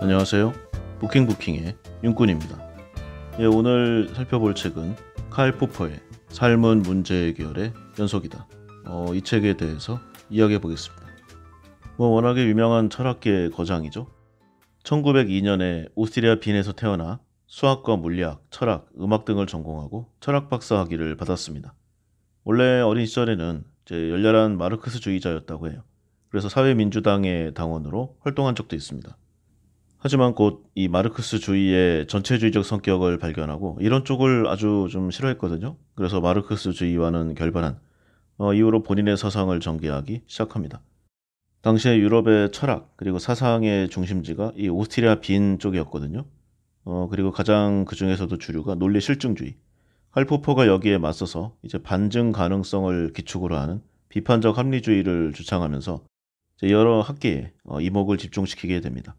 안녕하세요. 부킹부킹의 윤꾼입니다. 오늘 살펴볼 책은 칼 포퍼의 삶은 문제 해결의 연속이다. 이 책에 대해서 이야기해 보겠습니다. 워낙에 유명한 철학계의 거장이죠. 1902년에 오스트리아 빈에서 태어나 수학과 물리학, 철학, 음악 등을 전공하고 철학 박사 학위를 받았습니다. 원래 어린 시절에는 열렬한 마르크스주의자였다고 해요. 그래서 사회민주당의 당원으로 활동한 적도 있습니다. 하지만 곧 이 마르크스주의의 전체주의적 성격을 발견하고 이런 쪽을 아주 좀 싫어했거든요. 그래서 마르크스주의와는 결반한 이후로 본인의 사상을 전개하기 시작합니다. 당시에 유럽의 철학 그리고 사상의 중심지가 이 오스트리아 빈 쪽이었거든요. 그리고 가장 그 중에서도 주류가 논리 실증주의. 칼 포퍼가 여기에 맞서서 이제 반증 가능성을 기축으로 하는 비판적 합리주의를 주창하면서 이제 여러 학계에 이목을 집중시키게 됩니다.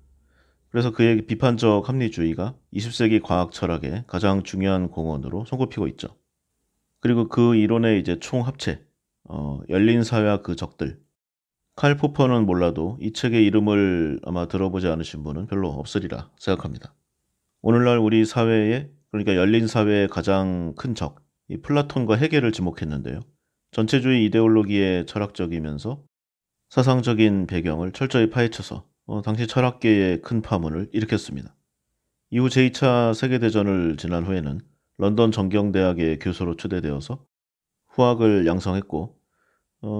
그래서 그의 비판적 합리주의가 20세기 과학 철학의 가장 중요한 공헌으로 손꼽히고 있죠. 그리고 그 이론의 이제 총합체, 열린 사회와 그 적들. 칼 포퍼는 몰라도 이 책의 이름을 아마 들어보지 않으신 분은 별로 없으리라 생각합니다. 오늘날 우리 사회에, 그러니까 열린 사회의 가장 큰 적, 이 플라톤과 헤겔을 지목했는데요. 전체주의 이데올로기의 철학적이면서 사상적인 배경을 철저히 파헤쳐서 당시 철학계에 큰 파문을 일으켰습니다. 이후 제2차 세계대전을 지난 후에는 런던 정경대학의 교수로 초대되어서 후학을 양성했고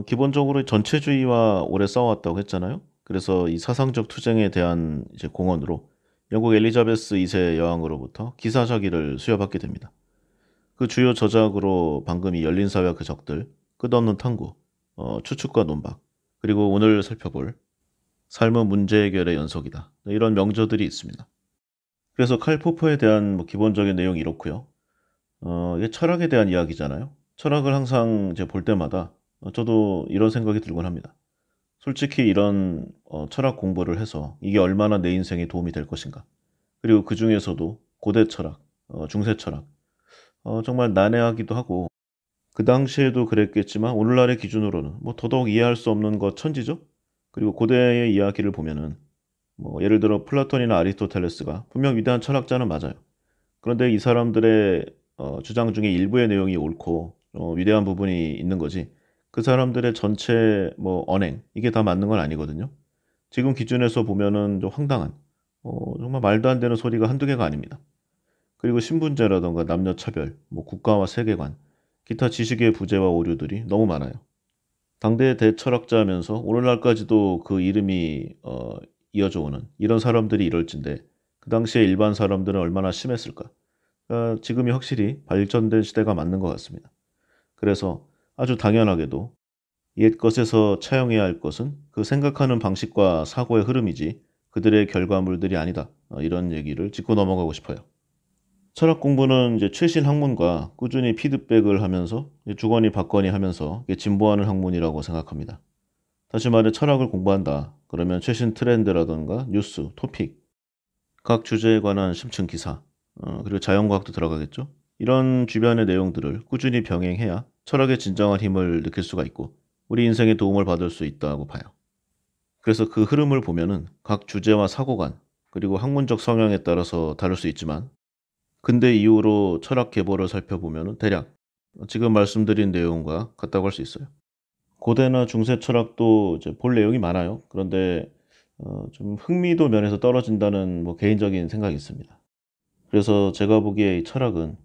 기본적으로 전체주의와 오래 싸워왔다고 했잖아요. 그래서 이 사상적 투쟁에 대한 이제 공헌으로 영국 엘리자베스 2세 여왕으로부터 기사자기를 수여받게 됩니다. 그 주요 저작으로 방금 이 열린사회와 그 적들, 끝없는 탐구, 추측과 논박, 그리고 오늘 살펴볼 삶은 문제 해결의 연속이다. 이런 명저들이 있습니다. 그래서 칼 포퍼에 대한 기본적인 내용이 이렇고요. 이게 철학에 대한 이야기잖아요. 철학을 항상 이제 볼 때마다 저도 이런 생각이 들곤 합니다. 솔직히 이런 철학 공부를 해서 이게 얼마나 내 인생에 도움이 될 것인가. 그리고 그 중에서도 고대 철학, 중세 철학, 정말 난해하기도 하고 그 당시에도 그랬겠지만 오늘날의 기준으로는 더더욱 이해할 수 없는 것 천지죠. 그리고 고대의 이야기를 보면은 예를 들어 플라톤이나 아리스토텔레스가 분명 위대한 철학자는 맞아요. 그런데 이 사람들의 주장 중에 일부의 내용이 옳고 위대한 부분이 있는 거지. 그 사람들의 전체 언행 이게 다 맞는 건 아니거든요. 지금 기준에서 보면은 좀 황당한 정말 말도 안 되는 소리가 한두 개가 아닙니다. 그리고 신분제라던가 남녀차별, 국가와 세계관, 기타 지식의 부재와 오류들이 너무 많아요. 당대의 대철학자면서 오늘날까지도 그 이름이 이어져 오는 이런 사람들이 이럴진데 그 당시에 일반 사람들은 얼마나 심했을까. 그러니까 지금이 확실히 발전된 시대가 맞는 것 같습니다. 그래서 아주 당연하게도 옛 것에서 차용해야 할 것은 그 생각하는 방식과 사고의 흐름이지 그들의 결과물들이 아니다. 이런 얘기를 짚고 넘어가고 싶어요. 철학 공부는 이제 최신 학문과 꾸준히 피드백을 하면서 주거니 받거니 하면서 진보하는 학문이라고 생각합니다. 다시 말해 철학을 공부한다. 그러면 최신 트렌드라던가 뉴스, 토픽, 각 주제에 관한 심층 기사, 그리고 자연과학도 들어가겠죠. 이런 주변의 내용들을 꾸준히 병행해야 철학의 진정한 힘을 느낄 수가 있고 우리 인생에 도움을 받을 수 있다고 봐요. 그래서 그 흐름을 보면은 각 주제와 사고관, 그리고 학문적 성향에 따라서 다를 수 있지만 근대 이후로 철학 계보를 살펴보면 대략 지금 말씀드린 내용과 같다고 할 수 있어요. 고대나 중세 철학도 이제 볼 내용이 많아요. 그런데 좀 흥미도 면에서 떨어진다는 개인적인 생각이 있습니다. 그래서 제가 보기에 이 철학은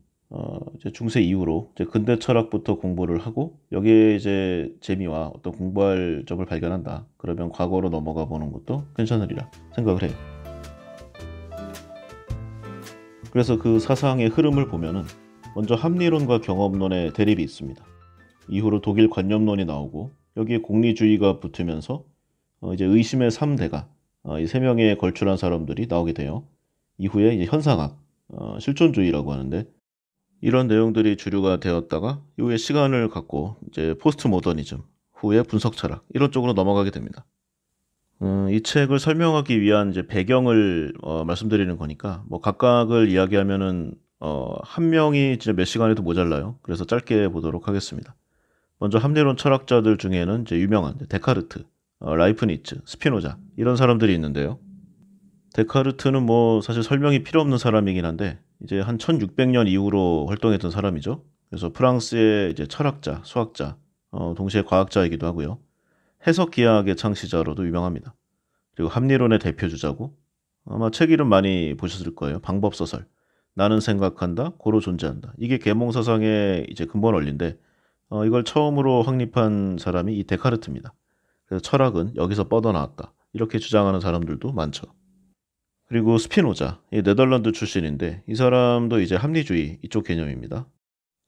이제 중세 이후로 이제 근대 철학부터 공부를 하고 여기에 이제 재미와 어떤 공부할 점을 발견한다. 그러면 과거로 넘어가 보는 것도 괜찮으리라 생각을 해요. 그래서 그 사상의 흐름을 보면은 먼저 합리론과 경험론의 대립이 있습니다. 이후로 독일 관념론이 나오고 여기에 공리주의가 붙으면서 이제 의심의 3대가 이 3명에 걸출한 사람들이 나오게 돼요. 이후에 이제 현상학, 실존주의라고 하는데 이런 내용들이 주류가 되었다가 이후에 시간을 갖고 이제 포스트 모더니즘, 후에 분석 철학 이런 쪽으로 넘어가게 됩니다. 이 책을 설명하기 위한 이제 배경을 말씀드리는 거니까 각각을 이야기하면은 한 명이 진짜 몇 시간에도 모자라요. 그래서 짧게 보도록 하겠습니다. 먼저 합리론 철학자들 중에는 이제 유명한 데카르트, 라이프니츠, 스피노자 이런 사람들이 있는데요. 데카르트는 뭐 사실 설명이 필요 없는 사람이긴 한데 이제 한 1600년 이후로 활동했던 사람이죠. 그래서 프랑스의 이제 철학자, 수학자, 동시에 과학자이기도 하고요. 해석 기하학의 창시자로도 유명합니다. 그리고 합리론의 대표 주자고 아마 책 이름 많이 보셨을 거예요. 방법소설. 나는 생각한다, 고로 존재한다. 이게 계몽사상의 이제 근본 원리인데 이걸 처음으로 확립한 사람이 이 데카르트입니다. 그래서 철학은 여기서 뻗어나왔다. 이렇게 주장하는 사람들도 많죠. 그리고 스피노자, 이 네덜란드 출신인데 이 사람도 이제 합리주의 이쪽 개념입니다.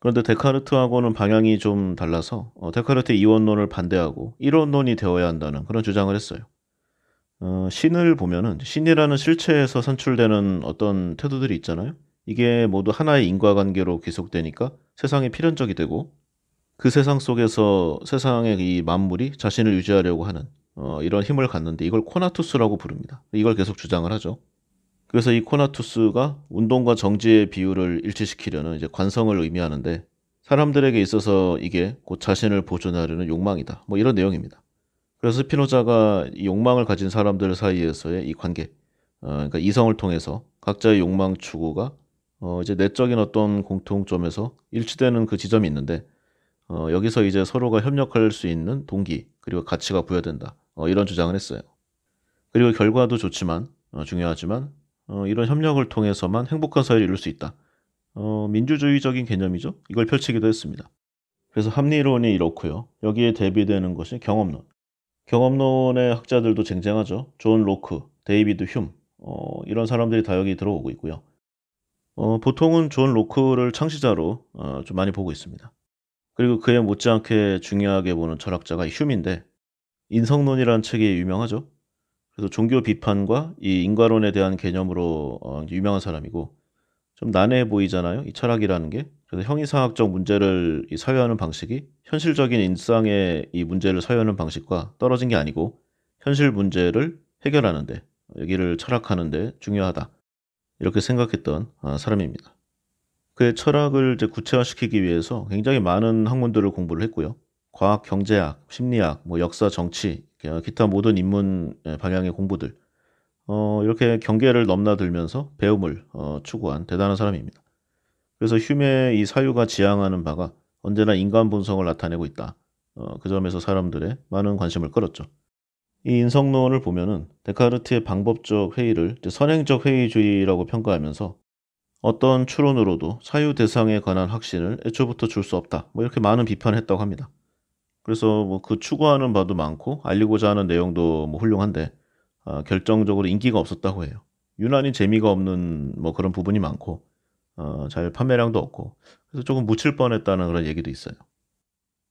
그런데 데카르트하고는 방향이 좀 달라서 데카르트의 이원론을 반대하고 일원론이 되어야 한다는 그런 주장을 했어요. 신을 보면은 신이라는 실체에서 산출되는 어떤 태도들이 있잖아요. 이게 모두 하나의 인과관계로 귀속되니까 세상이 필연적이 되고 그 세상 속에서 세상의 이 만물이 자신을 유지하려고 하는 이런 힘을 갖는데 이걸 코나투스라고 부릅니다. 이걸 계속 주장을 하죠. 그래서 이 코나투스가 운동과 정지의 비율을 일치시키려는 이제 관성을 의미하는데 사람들에게 있어서 이게 곧 자신을 보존하려는 욕망이다. 뭐 이런 내용입니다. 그래서 스피노자가 이 욕망을 가진 사람들 사이에서의 이 관계, 그러니까 이성을 통해서 각자의 욕망 추구가 이제 내적인 어떤 공통점에서 일치되는 그 지점이 있는데 여기서 이제 서로가 협력할 수 있는 동기 그리고 가치가 부여된다. 이런 주장을 했어요. 그리고 결과도 좋지만 중요하지만 이런 협력을 통해서만 행복한 사회를 이룰 수 있다. 민주주의적인 개념이죠. 이걸 펼치기도 했습니다. 그래서 합리론이 이렇고요. 여기에 대비되는 것이 경험론. 경험론의 학자들도 쟁쟁하죠. 존 로크, 데이비드 흉 이런 사람들이 다 여기 들어오고 있고요. 보통은 존 로크를 창시자로 좀 많이 보고 있습니다. 그리고 그에 못지않게 중요하게 보는 철학자가 휴인데 인성론이라는 책이 유명하죠. 그래서 종교 비판과 이 인과론에 대한 개념으로 이제 유명한 사람이고 좀 난해해 보이잖아요. 이 철학이라는 게. 그래서 형이상학적 문제를 이 사유하는 방식이 현실적인 일상의 이 문제를 사유하는 방식과 떨어진 게 아니고 현실 문제를 해결하는데 여기를 철학하는데 중요하다. 이렇게 생각했던 사람입니다. 그의 철학을 이제 구체화시키기 위해서 굉장히 많은 학문들을 공부를 했고요. 과학, 경제학, 심리학, 뭐 역사, 정치, 기타 모든 인문 방향의 공부들 이렇게 경계를 넘나들면서 배움을 추구한 대단한 사람입니다. 그래서 휴메의 이 사유가 지향하는 바가 언제나 인간 본성을 나타내고 있다. 그 점에서 사람들의 많은 관심을 끌었죠. 이 인성론을 보면은 데카르트의 방법적 회의를 이제 선행적 회의주의라고 평가하면서 어떤 추론으로도 사유 대상에 관한 확신을 애초부터 줄 수 없다. 뭐 이렇게 많은 비판을 했다고 합니다. 그래서 뭐 그 추구하는 바도 많고 알리고자 하는 내용도 뭐 훌륭한데 결정적으로 인기가 없었다고 해요. 유난히 재미가 없는 뭐 그런 부분이 많고 잘 판매량도 없고 그래서 조금 묻힐 뻔했다는 그런 얘기도 있어요.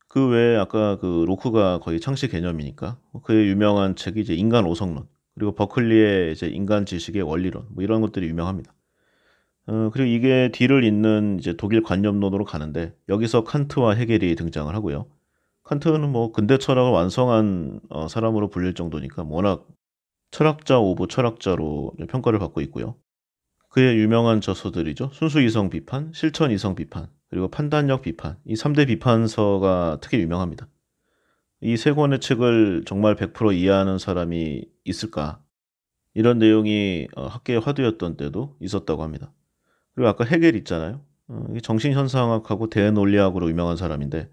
그 외에 아까 그 로크가 거의 창시 개념이니까 그의 유명한 책이 이제 인간 오성론 그리고 버클리의 이제 인간 지식의 원리론 뭐 이런 것들이 유명합니다. 그리고 이게 뒤를 잇는 이제 독일 관념론으로 가는데 여기서 칸트와 헤겔이 등장을 하고요. 칸트는 뭐 근대 철학을 완성한 사람으로 불릴 정도니까 워낙 철학자 오브 철학자로 평가를 받고 있고요. 그의 유명한 저서들이죠. 순수 이성 비판, 실천 이성 비판, 그리고 판단력 비판. 이 3대 비판서가 특히 유명합니다. 이 세 권의 책을 정말 100% 이해하는 사람이 있을까? 이런 내용이 학계의 화두였던 때도 있었다고 합니다. 그리고 아까 헤겔 있잖아요. 이게 정신현상학하고 대논리학으로 유명한 사람인데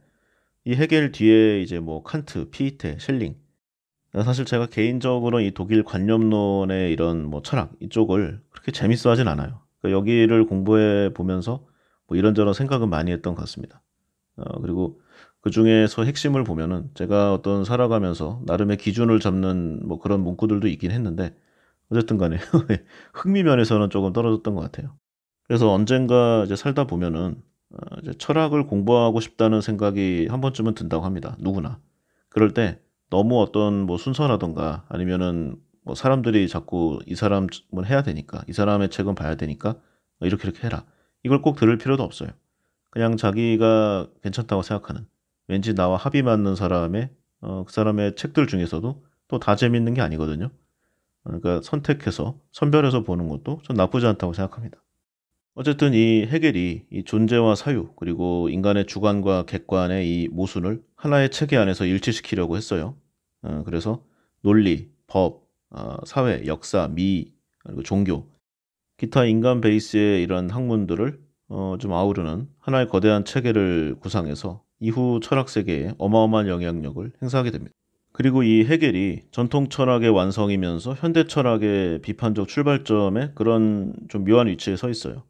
이 헤겔 뒤에 이제 뭐 칸트, 피이테, 셸링. 사실 제가 개인적으로 이 독일 관념론의 이런 뭐 철학 이쪽을 그렇게 재밌어 하진 않아요. 그러니까 여기를 공부해 보면서 뭐 이런저런 생각은 많이 했던 것 같습니다. 그리고 그 중에서 핵심을 보면은 제가 어떤 살아가면서 나름의 기준을 잡는 뭐 그런 문구들도 있긴 했는데 어쨌든 간에 흥미 면에서는 조금 떨어졌던 것 같아요. 그래서 언젠가 이제 살다 보면은 이제 철학을 공부하고 싶다는 생각이 한 번쯤은 든다고 합니다. 누구나. 그럴 때 너무 어떤 뭐 순서라던가 아니면은 뭐 사람들이 자꾸 이 사람은 해야 되니까 이 사람의 책은 봐야 되니까 이렇게 해라. 이걸 꼭 들을 필요도 없어요. 그냥 자기가 괜찮다고 생각하는 왠지 나와 합이 맞는 사람의 그 사람의 책들 중에서도 또 다 재밌는 게 아니거든요. 그러니까 선택해서 선별해서 보는 것도 전 나쁘지 않다고 생각합니다. 어쨌든 이 헤겔이 이 존재와 사유 그리고 인간의 주관과 객관의 이 모순을 하나의 체계 안에서 일치시키려고 했어요. 그래서 논리, 법, 사회, 역사, 미, 그리고 종교, 기타 인간 베이스의 이런 학문들을 좀 아우르는 하나의 거대한 체계를 구상해서 이후 철학 세계에 어마어마한 영향력을 행사하게 됩니다. 그리고 이 해겔이 전통 철학의 완성이면서 현대 철학의 비판적 출발점에 그런 좀 묘한 위치에 서 있어요.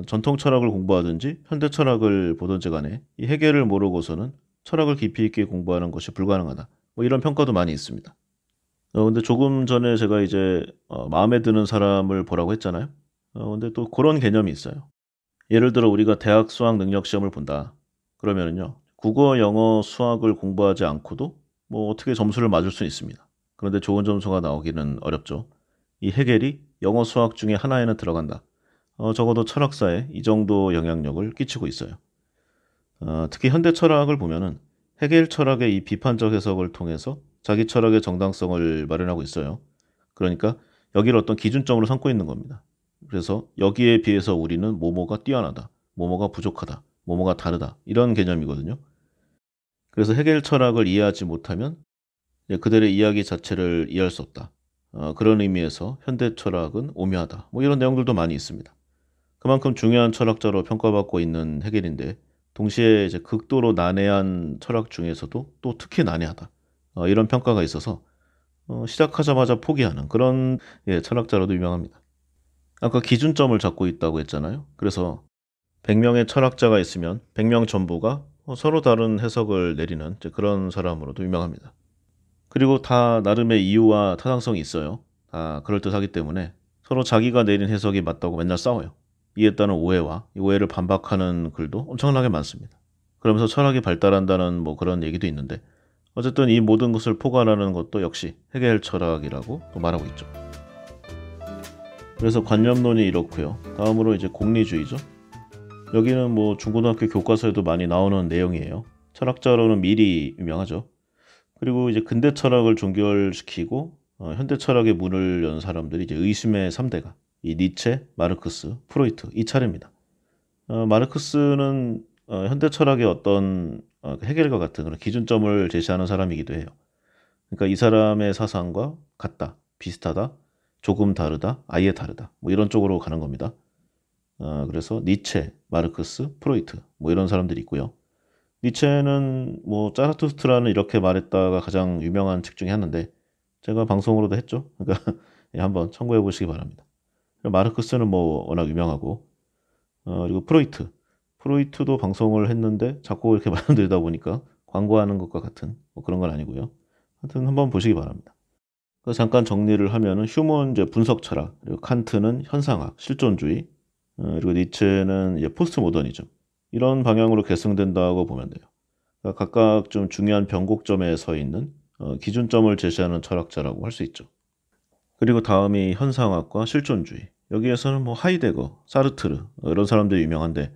전통 철학을 공부하든지 현대 철학을 보든지 간에 이 해겔을 모르고서는 철학을 깊이 있게 공부하는 것이 불가능하다. 뭐 이런 평가도 많이 있습니다. 근데 조금 전에 제가 이제 마음에 드는 사람을 보라고 했잖아요. 근데 또 그런 개념이 있어요. 예를 들어 우리가 대학 수학 능력 시험을 본다. 그러면은요. 국어, 영어, 수학을 공부하지 않고도 뭐 어떻게 점수를 맞을 수 있습니다. 그런데 좋은 점수가 나오기는 어렵죠. 이 해겔이 영어, 수학 중에 하나에는 들어간다. 적어도 철학사에 이 정도 영향력을 끼치고 있어요. 특히 현대 철학을 보면은 해겔 철학의 이 비판적 해석을 통해서 자기 철학의 정당성을 마련하고 있어요. 그러니까 여기를 어떤 기준점으로 삼고 있는 겁니다. 그래서 여기에 비해서 우리는 뭐뭐가 뛰어나다, 뭐뭐가 부족하다, 뭐뭐가 다르다 이런 개념이거든요. 그래서 해겔 철학을 이해하지 못하면 그들의 이야기 자체를 이해할 수 없다. 그런 의미에서 현대 철학은 오묘하다. 뭐 이런 내용들도 많이 있습니다. 그만큼 중요한 철학자로 평가받고 있는 해겔인데 동시에 이제 극도로 난해한 철학 중에서도 또 특히 난해하다. 이런 평가가 있어서 시작하자마자 포기하는 그런 철학자로도 유명합니다. 아까 기준점을 잡고 있다고 했잖아요. 그래서 100명의 철학자가 있으면 100명 전부가 서로 다른 해석을 내리는 이제 그런 사람으로도 유명합니다. 그리고 다 나름의 이유와 타당성이 있어요. 다 그럴듯하기 때문에 서로 자기가 내린 해석이 맞다고 맨날 싸워요. 이에 따른 오해와 이 오해를 반박하는 글도 엄청나게 많습니다. 그러면서 철학이 발달한다는 뭐 그런 얘기도 있는데 어쨌든 이 모든 것을 포괄하는 것도 역시 해겔 철학이라고 또 말하고 있죠. 그래서 관념론이 이렇고요. 다음으로 이제 공리주의죠. 여기는 뭐 중고등학교 교과서에도 많이 나오는 내용이에요. 철학자로는 밀이 유명하죠. 그리고 이제 근대 철학을 종결시키고 현대 철학의 문을 연 사람들이 이제 의심의 3대가 이 니체, 마르크스, 프로이트 이 차례입니다. 마르크스는 현대 철학의 어떤 해겔과 같은 그런 기준점을 제시하는 사람이기도 해요. 그러니까 이 사람의 사상과 같다, 비슷하다, 조금 다르다, 아예 다르다 뭐 이런 쪽으로 가는 겁니다. 그래서 니체, 마르크스, 프로이트 뭐 이런 사람들이 있고요. 니체는 뭐 짜라투스트라는 이렇게 말했다가 가장 유명한 책 중에 하나인데 제가 방송으로도 했죠. 그러니까 한번 참고해 보시기 바랍니다. 마르크스는 뭐 워낙 유명하고 그리고 프로이트도 방송을 했는데 자꾸 이렇게 말씀드리다 보니까 광고하는 것과 같은 뭐 그런 건 아니고요. 하여튼 한번 보시기 바랍니다. 잠깐 정리를 하면은 휴먼 이제 분석 철학, 그리고 칸트는 현상학, 실존주의, 그리고 니체는 이제 포스트 모더니즘 이런 방향으로 계승된다고 보면 돼요. 그러니까 각각 좀 중요한 변곡점에 서 있는 기준점을 제시하는 철학자라고 할 수 있죠. 그리고 다음이 현상학과 실존주의. 여기에서는 뭐 하이데거, 사르트르 이런 사람들이 유명한데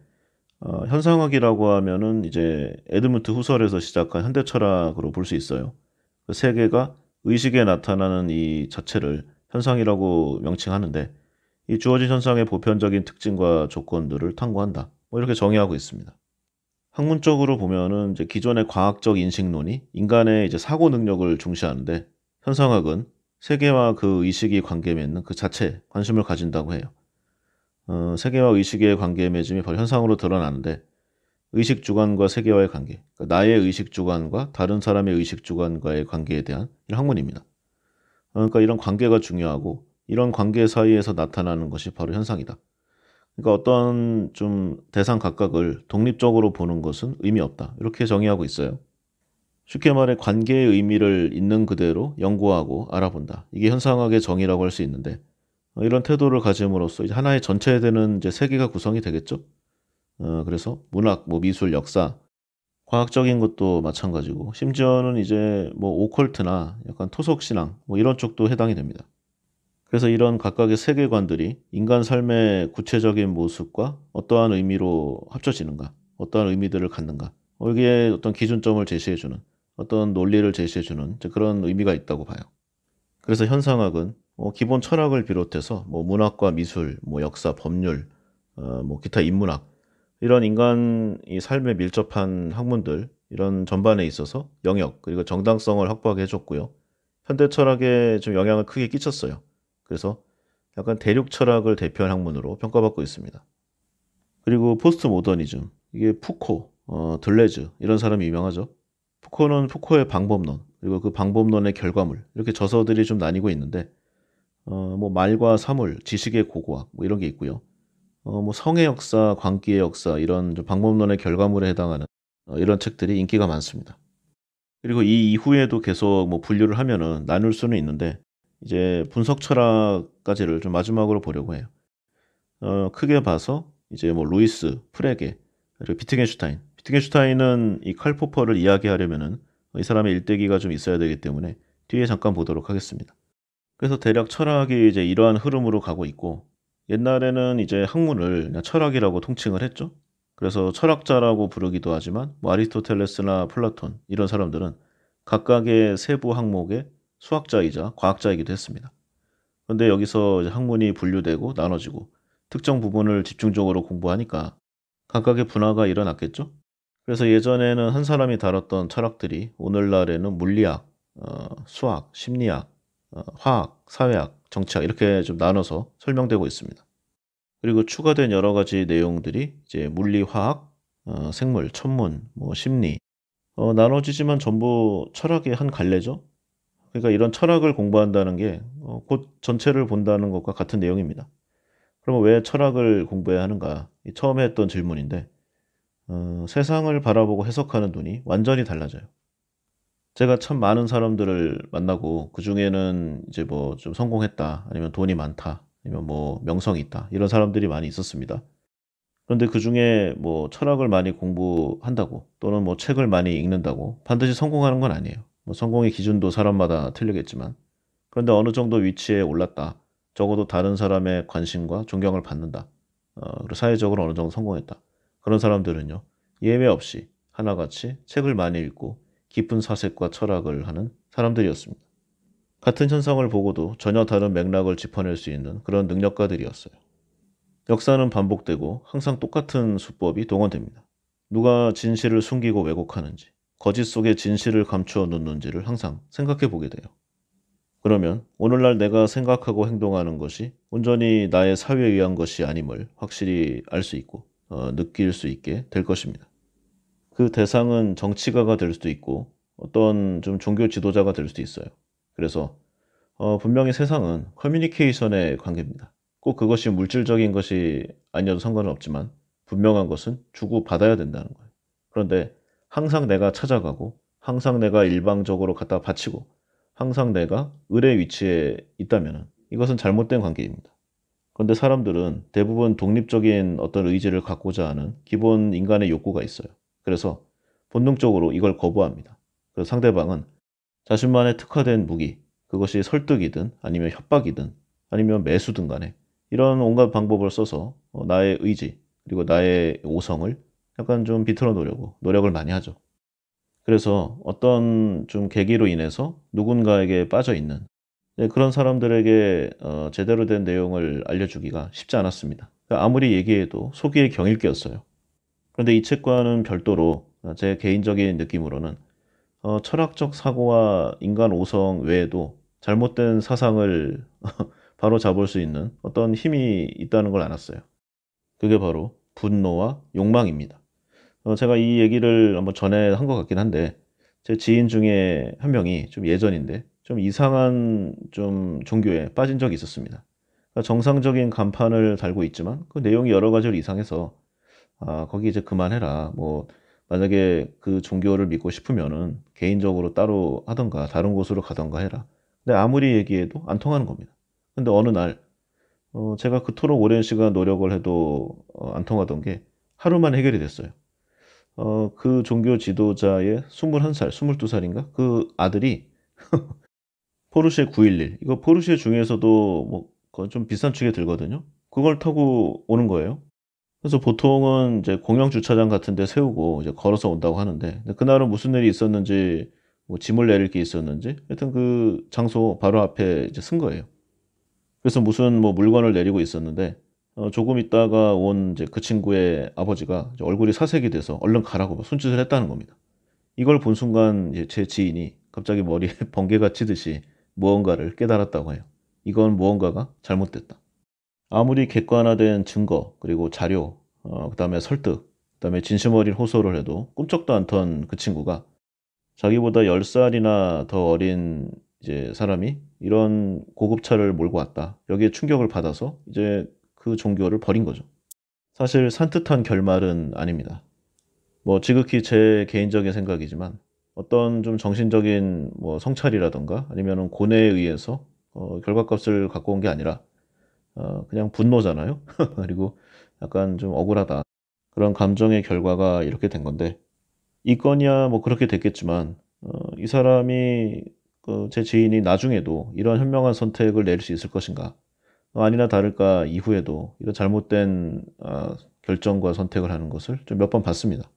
현상학이라고 하면은 이제 에드문트 후설에서 시작한 현대 철학으로 볼 수 있어요. 그 세계가 의식에 나타나는 이 자체를 현상이라고 명칭하는데 이 주어진 현상의 보편적인 특징과 조건들을 탐구한다. 뭐 이렇게 정의하고 있습니다. 학문적으로 보면은 이제 기존의 과학적 인식론이 인간의 이제 사고 능력을 중시하는데 현상학은 세계와 그 의식이 관계 맺는 그 자체에 관심을 가진다고 해요. 세계와 의식의 관계 맺음이 바로 현상으로 드러나는데 의식 주관과 세계와의 관계, 그러니까 나의 의식 주관과 다른 사람의 의식 주관과의 관계에 대한 학문입니다. 그러니까 이런 관계가 중요하고 이런 관계 사이에서 나타나는 것이 바로 현상이다. 그러니까 어떤 좀 대상 각각을 독립적으로 보는 것은 의미 없다. 이렇게 정의하고 있어요. 쉽게 말해 관계의 의미를 있는 그대로 연구하고 알아본다. 이게 현상학의 정의라고 할 수 있는데 이런 태도를 가짐으로써 이제 하나의 전체에 되는 이제 세계가 구성이 되겠죠. 그래서 문학, 뭐 미술, 역사, 과학적인 것도 마찬가지고 심지어는 이제 뭐 오컬트나 약간 토속 신앙 뭐 이런 쪽도 해당이 됩니다. 그래서 이런 각각의 세계관들이 인간 삶의 구체적인 모습과 어떠한 의미로 합쳐지는가, 어떠한 의미들을 갖는가, 여기에 어떤 기준점을 제시해주는, 어떤 논리를 제시해주는 이제 그런 의미가 있다고 봐요. 그래서 현상학은 기본 철학을 비롯해서 뭐 문학과 미술, 뭐 역사, 법률, 뭐 기타 인문학 이런 인간 이 삶에 밀접한 학문들 이런 전반에 있어서 영역 그리고 정당성을 확보하게 해줬고요. 현대 철학에 좀 영향을 크게 끼쳤어요. 그래서 약간 대륙 철학을 대표한 학문으로 평가받고 있습니다. 그리고 포스트 모더니즘, 이게 푸코, 들레즈 이런 사람이 유명하죠. 푸코는 푸코의 방법론, 그리고 그 방법론의 결과물, 이렇게 저서들이 좀 나뉘고 있는데 뭐 말과 사물, 지식의 고고학 뭐 이런 게 있고요. 뭐 성의 역사, 광기의 역사 이런 좀 방법론의 결과물에 해당하는 이런 책들이 인기가 많습니다. 그리고 이 이후에도 계속 뭐 분류를 하면은 나눌 수는 있는데 이제 분석 철학까지를 좀 마지막으로 보려고 해요. 크게 봐서 이제 뭐 루이스, 프레게, 그리고 비트겐슈타인. 비트겐슈타인은 이 칼 포퍼를 이야기하려면은 이 사람의 일대기가 좀 있어야 되기 때문에 뒤에 잠깐 보도록 하겠습니다. 그래서 대략 철학이 이제 이러한 흐름으로 가고 있고 옛날에는 이제 학문을 그냥 철학이라고 통칭을 했죠. 그래서 철학자라고 부르기도 하지만 뭐 아리스토텔레스나 플라톤 이런 사람들은 각각의 세부 항목의 수학자이자 과학자이기도 했습니다. 그런데 여기서 이제 학문이 분류되고 나눠지고 특정 부분을 집중적으로 공부하니까 각각의 분화가 일어났겠죠. 그래서 예전에는 한 사람이 다뤘던 철학들이 오늘날에는 물리학, 수학, 심리학, 화학, 사회학, 정치학 이렇게 좀 나눠서 설명되고 있습니다. 그리고 추가된 여러 가지 내용들이 이제 물리, 화학, 생물, 천문, 뭐 심리 나눠지지만 전부 철학의 한 갈래죠. 그러니까 이런 철학을 공부한다는 게 곧 전체를 본다는 것과 같은 내용입니다. 그러면 왜 철학을 공부해야 하는가? 처음에 했던 질문인데 세상을 바라보고 해석하는 눈이 완전히 달라져요. 제가 참 많은 사람들을 만나고 그중에는 이제 뭐 좀 성공했다, 아니면 돈이 많다, 아니면 뭐 명성이 있다, 이런 사람들이 많이 있었습니다. 그런데 그중에 뭐 철학을 많이 공부한다고 또는 뭐 책을 많이 읽는다고 반드시 성공하는 건 아니에요. 뭐 성공의 기준도 사람마다 틀리겠지만 그런데 어느 정도 위치에 올랐다. 적어도 다른 사람의 관심과 존경을 받는다. 그리고 사회적으로 어느 정도 성공했다. 그런 사람들은요. 예외 없이 하나같이 책을 많이 읽고 깊은 사색과 철학을 하는 사람들이었습니다. 같은 현상을 보고도 전혀 다른 맥락을 짚어낼 수 있는 그런 능력가들이었어요. 역사는 반복되고 항상 똑같은 수법이 동원됩니다. 누가 진실을 숨기고 왜곡하는지, 거짓 속에 진실을 감추어 놓는지를 항상 생각해 보게 돼요. 그러면 오늘날 내가 생각하고 행동하는 것이 온전히 나의 사회에 의한 것이 아님을 확실히 알 수 있고 느낄 수 있게 될 것입니다. 그 대상은 정치가가 될 수도 있고 어떤 좀 종교 지도자가 될 수도 있어요. 그래서 분명히 세상은 커뮤니케이션의 관계입니다. 꼭 그것이 물질적인 것이 아니어도 상관은 없지만 분명한 것은 주고받아야 된다는 거예요. 그런데 항상 내가 찾아가고 항상 내가 일방적으로 갖다 바치고 항상 내가 을의 위치에 있다면 이것은 잘못된 관계입니다. 그런데 사람들은 대부분 독립적인 어떤 의지를 갖고자 하는 기본 인간의 욕구가 있어요. 그래서 본능적으로 이걸 거부합니다. 그래서 상대방은 자신만의 특화된 무기, 그것이 설득이든 아니면 협박이든 아니면 매수든 간에 이런 온갖 방법을 써서 나의 의지 그리고 나의 오성을 약간 좀 비틀어 놓으려고 노력을 많이 하죠. 그래서 어떤 좀 계기로 인해서 누군가에게 빠져 있는 그런 사람들에게 제대로 된 내용을 알려주기가 쉽지 않았습니다. 그러니까 아무리 얘기해도 속이에 경일 게였어요. 그런데 이 책과는 별도로 제 개인적인 느낌으로는 철학적 사고와 인간 오성 외에도 잘못된 사상을 바로 잡을 수 있는 어떤 힘이 있다는 걸 알았어요. 그게 바로 분노와 욕망입니다. 제가 이 얘기를 한번 전에 한 것 같긴 한데 제 지인 중에 한 명이 좀 예전인데 좀 이상한 좀 종교에 빠진 적이 있었습니다. 그러니까 정상적인 간판을 달고 있지만 그 내용이 여러 가지로 이상해서 거기 이제 그만해라. 뭐 만약에 그 종교를 믿고 싶으면은 개인적으로 따로 하던가 다른 곳으로 가던가 해라. 근데 아무리 얘기해도 안 통하는 겁니다. 근데 어느 날 제가 그토록 오랜 시간 노력을 해도 안 통하던 게 하루만 해결이 됐어요. 그 종교 지도자의 21살, 22살인가? 그 아들이 포르쉐 911, 이거 포르쉐 중에서도 뭐, 그건 좀 비싼 축에 들거든요. 그걸 타고 오는 거예요. 그래서 보통은 이제 공영 주차장 같은 데 세우고 이제 걸어서 온다고 하는데, 근데 그날은 무슨 일이 있었는지, 뭐 짐을 내릴 게 있었는지, 하여튼 그 장소 바로 앞에 이제 쓴 거예요. 그래서 무슨 뭐 물건을 내리고 있었는데, 조금 있다가 온 이제 그 친구의 아버지가 이제 얼굴이 사색이 돼서 얼른 가라고 막 손짓을 했다는 겁니다. 이걸 본 순간 이제 제 지인이 갑자기 머리에 번개가 치듯이 무언가를 깨달았다고 해요. 이건 무언가가 잘못됐다. 아무리 객관화된 증거, 그리고 자료, 그다음에 설득, 그다음에 진심 어린 호소를 해도 꿈쩍도 않던 그 친구가 자기보다 10살이나 더 어린 이제 사람이 이런 고급차를 몰고 왔다. 여기에 충격을 받아서 이제 그 종교를 버린 거죠. 사실 산뜻한 결말은 아닙니다. 뭐 지극히 제 개인적인 생각이지만 어떤 좀 정신적인 뭐 성찰이라든가 아니면은 고뇌에 의해서 결과값을 갖고 온 게 아니라 그냥 분노잖아요. 그리고 약간 좀 억울하다. 그런 감정의 결과가 이렇게 된 건데 이건이야 뭐 그렇게 됐겠지만 이 사람이 제 지인이 나중에도 이런 현명한 선택을 내릴 수 있을 것인가? 아니나 다를까 이후에도 이런 잘못된 결정과 선택을 하는 것을 좀 몇 번 봤습니다.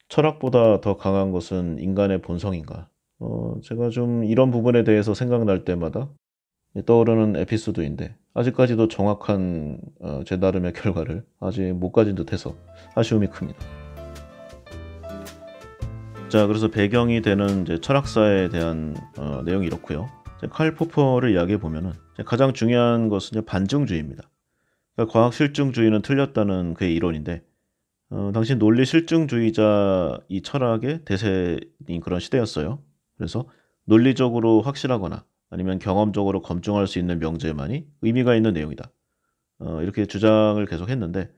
철학보다 더 강한 것은 인간의 본성인가? 제가 좀 이런 부분에 대해서 생각날 때마다 떠오르는 에피소드인데 아직까지도 정확한 제 나름의 결과를 아직 못 가진 듯해서 아쉬움이 큽니다. 자, 그래서 배경이 되는 이제 철학사에 대한 내용이 이렇고요. 이제 칼 포퍼를 이야기해 보면은 이제 가장 중요한 것은 이제 반증주의입니다. 그러니까 과학 실증주의는 틀렸다는 그의 이론인데 당시 논리 실증주의자 이 철학의 대세인 그런 시대였어요. 그래서 논리적으로 확실하거나 아니면 경험적으로 검증할 수 있는 명제만이 의미가 있는 내용이다. 이렇게 주장을 계속했는데,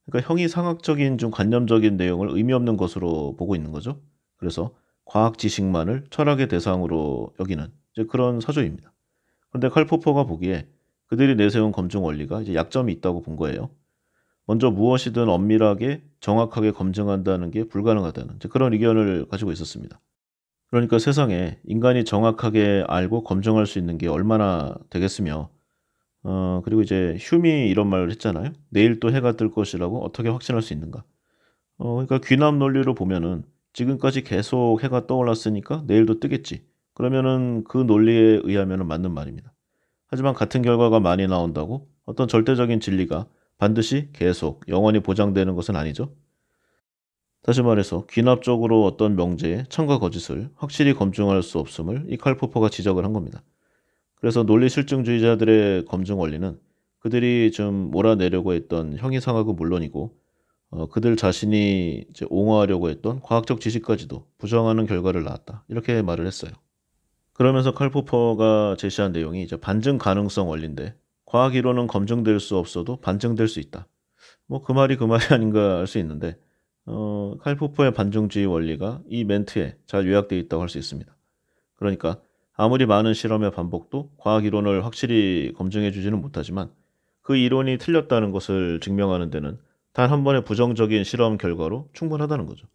그러니까 형이상학적인 좀 관념적인 내용을 의미 없는 것으로 보고 있는 거죠. 그래서 과학 지식만을 철학의 대상으로 여기는 이제 그런 사조입니다. 그런데 칼 포퍼가 보기에 그들이 내세운 검증 원리가 이제 약점이 있다고 본 거예요. 먼저 무엇이든 엄밀하게 정확하게 검증한다는 게 불가능하다는 이제 그런 의견을 가지고 있었습니다. 그러니까 세상에 인간이 정확하게 알고 검증할 수 있는 게 얼마나 되겠으며 그리고 이제 휴미 이런 말을 했잖아요. 내일 또 해가 뜰 것이라고 어떻게 확신할 수 있는가? 그러니까 귀납 논리로 보면은 지금까지 계속 해가 떠올랐으니까 내일도 뜨겠지. 그러면은 그 논리에 의하면은 맞는 말입니다. 하지만 같은 결과가 많이 나온다고 어떤 절대적인 진리가 반드시 계속 영원히 보장되는 것은 아니죠. 다시 말해서 귀납적으로 어떤 명제의 참과 거짓을 확실히 검증할 수 없음을 이 칼포퍼가 지적을 한 겁니다. 그래서 논리 실증주의자들의 검증 원리는 그들이 좀 몰아내려고 했던 형이상학은 물론이고 그들 자신이 이제 옹호하려고 했던 과학적 지식까지도 부정하는 결과를 낳았다. 이렇게 말을 했어요. 그러면서 칼포퍼가 제시한 내용이 이제 반증 가능성 원리인데 과학 이론은 검증될 수 없어도 반증될 수 있다. 뭐 그 말이 그 말이 아닌가 할 수 있는데 칼포퍼의 반증주의 원리가 이 멘트에 잘 요약되어 있다고 할 수 있습니다. 그러니까 아무리 많은 실험의 반복도 과학 이론을 확실히 검증해 주지는 못하지만 그 이론이 틀렸다는 것을 증명하는 데는 단 한 번의 부정적인 실험 결과로 충분하다는 거죠.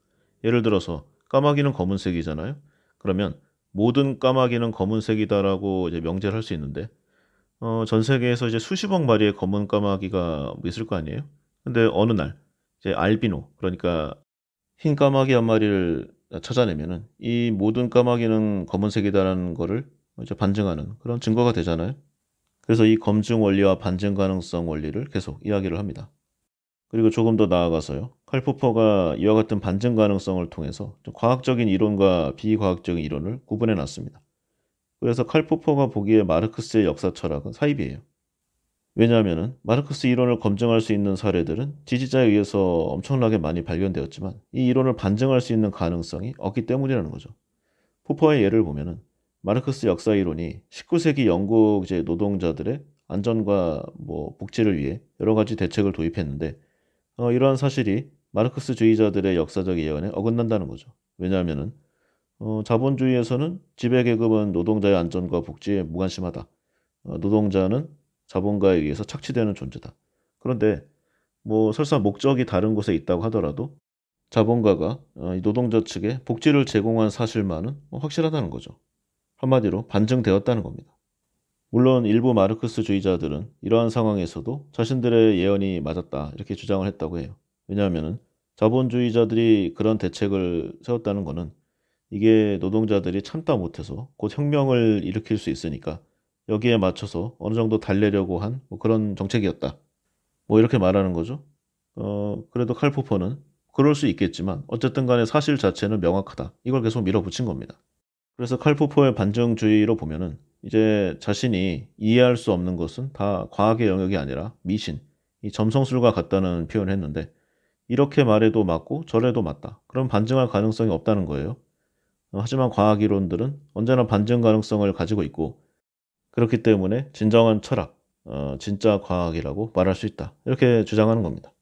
예를 들어서 까마귀는 검은색이잖아요. 그러면 모든 까마귀는 검은색이다라고 이제 명제를 할 수 있는데 전 세계에서 이제 수십억 마리의 검은 까마귀가 있을 거 아니에요. 근데 어느 날 이제 알비노 그러니까 흰 까마귀 한 마리를 찾아내면은 이 모든 까마귀는 검은색이다라는 거를 이제 반증하는 그런 증거가 되잖아요. 그래서 이 검증 원리와 반증 가능성 원리를 계속 이야기를 합니다. 그리고 조금 더 나아가서요. 칼포퍼가 이와 같은 반증 가능성을 통해서 좀 과학적인 이론과 비과학적인 이론을 구분해 놨습니다. 그래서 칼포퍼가 보기에 마르크스의 역사 철학은 사입이에요. 왜냐하면은 마르크스 이론을 검증할 수 있는 사례들은 지지자에 의해서 엄청나게 많이 발견되었지만 이 이론을 반증할 수 있는 가능성이 없기 때문이라는 거죠. 포퍼의 예를 보면은 마르크스 역사 이론이 19세기 영국 이제 노동자들의 안전과 뭐 복지를 위해 여러 가지 대책을 도입했는데 이러한 사실이 마르크스주의자들의 역사적 예언에 어긋난다는 거죠. 왜냐하면은 자본주의에서는 지배계급은 노동자의 안전과 복지에 무관심하다. 노동자는 자본가에 의해서 착취되는 존재다. 그런데 뭐 설사 목적이 다른 곳에 있다고 하더라도 자본가가 이 노동자 측에 복지를 제공한 사실만은 확실하다는 거죠. 한마디로 반증되었다는 겁니다. 물론 일부 마르크스주의자들은 이러한 상황에서도 자신들의 예언이 맞았다 이렇게 주장을 했다고 해요. 왜냐하면 자본주의자들이 그런 대책을 세웠다는 것은 이게 노동자들이 참다 못해서 곧 혁명을 일으킬 수 있으니까 여기에 맞춰서 어느 정도 달래려고 한 뭐 그런 정책이었다. 뭐 이렇게 말하는 거죠. 그래도 칼포퍼는 그럴 수 있겠지만 어쨌든 간에 사실 자체는 명확하다. 이걸 계속 밀어붙인 겁니다. 그래서 칼포퍼의 반증주의로 보면은 이제 자신이 이해할 수 없는 것은 다 과학의 영역이 아니라 미신, 이 점성술과 같다는 표현을 했는데 이렇게 말해도 맞고 저래도 맞다. 그럼 반증할 가능성이 없다는 거예요. 하지만 과학 이론들은 언제나 반증 가능성을 가지고 있고 그렇기 때문에 진정한 철학, 진짜 과학이라고 말할 수 있다. 이렇게 주장하는 겁니다.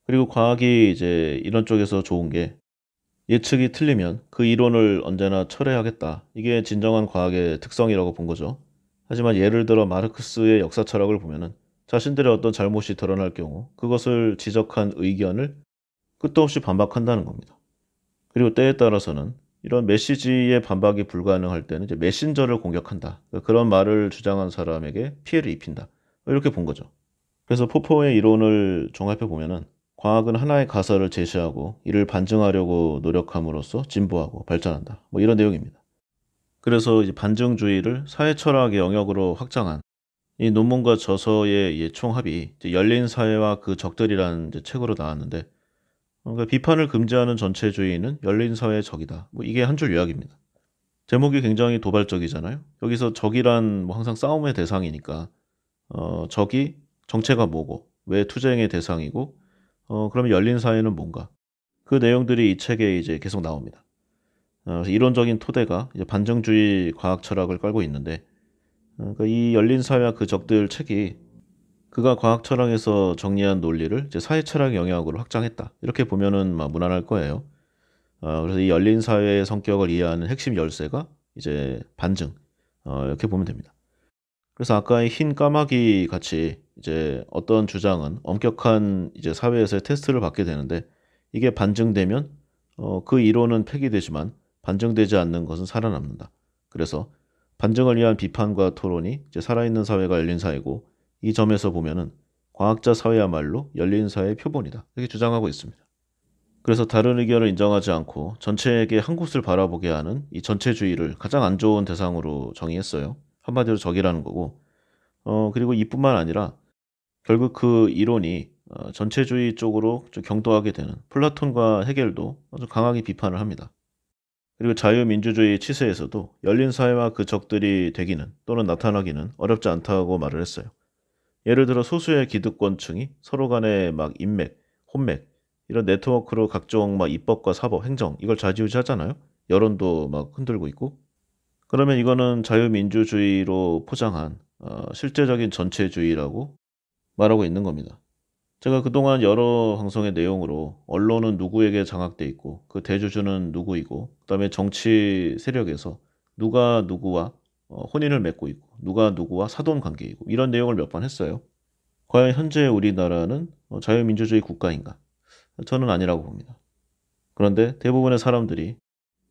그리고 과학이 이제 이런 쪽에서 좋은 게 예측이 틀리면 그 이론을 언제나 철회하겠다. 이게 진정한 과학의 특성이라고 본 거죠. 하지만 예를 들어 마르크스의 역사 철학을 보면은 자신들의 어떤 잘못이 드러날 경우 그것을 지적한 의견을 끝도 없이 반박한다는 겁니다. 그리고 때에 따라서는 이런 메시지의 반박이 불가능할 때는 이제 메신저를 공격한다. 그런 말을 주장한 사람에게 피해를 입힌다. 이렇게 본 거죠. 그래서 포포의 이론을 종합해 보면은 과학은 하나의 가설을 제시하고 이를 반증하려고 노력함으로써 진보하고 발전한다. 뭐 이런 내용입니다. 그래서 이제 반증주의를 사회철학의 영역으로 확장한 이 논문과 저서의 이 총합이 이제 열린 사회와 그 적들이라는 이제 책으로 나왔는데 그러니까 비판을 금지하는 전체주의는 열린 사회의 적이다. 뭐 이게 한 줄 요약입니다. 제목이 굉장히 도발적이잖아요. 여기서 적이란 뭐 항상 싸움의 대상이니까 적이 정체가 뭐고 왜 투쟁의 대상이고 그러면 열린 사회는 뭔가 그 내용들이 이 책에 이제 계속 나옵니다. 그래서 이론적인 토대가 이제 반증주의 과학 철학을 깔고 있는데 그러니까 이 열린 사회와 그 적들 책이 그가 과학 철학에서 정리한 논리를 이제 사회 철학 영역으로 확장했다. 이렇게 보면은 막 무난할 거예요. 그래서 이 열린 사회의 성격을 이해하는 핵심 열쇠가 이제 반증. 이렇게 보면 됩니다. 그래서 아까의 흰 까마귀 같이 이제 어떤 주장은 엄격한 이제 사회에서의 테스트를 받게 되는데 이게 반증되면 그 이론은 폐기되지만 반증되지 않는 것은 살아남는다. 그래서 반증을 위한 비판과 토론이 이제 살아있는 사회가 열린 사회고 이 점에서 보면은 과학자 사회야말로 열린 사회의 표본이다. 이렇게 주장하고 있습니다. 그래서 다른 의견을 인정하지 않고 전체에게 한 곳을 바라보게 하는 이 전체주의를 가장 안 좋은 대상으로 정의했어요. 한마디로 적이라는 거고. 그리고 이뿐만 아니라 결국 그 이론이 전체주의 쪽으로 좀 경도하게 되는 플라톤과 헤겔도 아주 강하게 비판을 합니다. 그리고 자유민주주의 치세에서도 열린 사회와 그 적들이 되기는 또는 나타나기는 어렵지 않다고 말을 했어요. 예를 들어 소수의 기득권층이 서로 간에 막 인맥, 혼맥 이런 네트워크로 각종 막 입법과 사법, 행정 이걸 좌지우지하잖아요. 여론도 막 흔들고 있고. 그러면 이거는 자유민주주의로 포장한 실제적인 전체주의라고 말하고 있는 겁니다. 제가 그동안 여러 방송의 내용으로 언론은 누구에게 장악돼 있고 그 대주주는 누구이고 그다음에 정치 세력에서 누가 누구와 혼인을 맺고 있고 누가 누구와 사돈 관계이고 이런 내용을 몇 번 했어요. 과연 현재 우리나라는 자유민주주의 국가인가? 저는 아니라고 봅니다. 그런데 대부분의 사람들이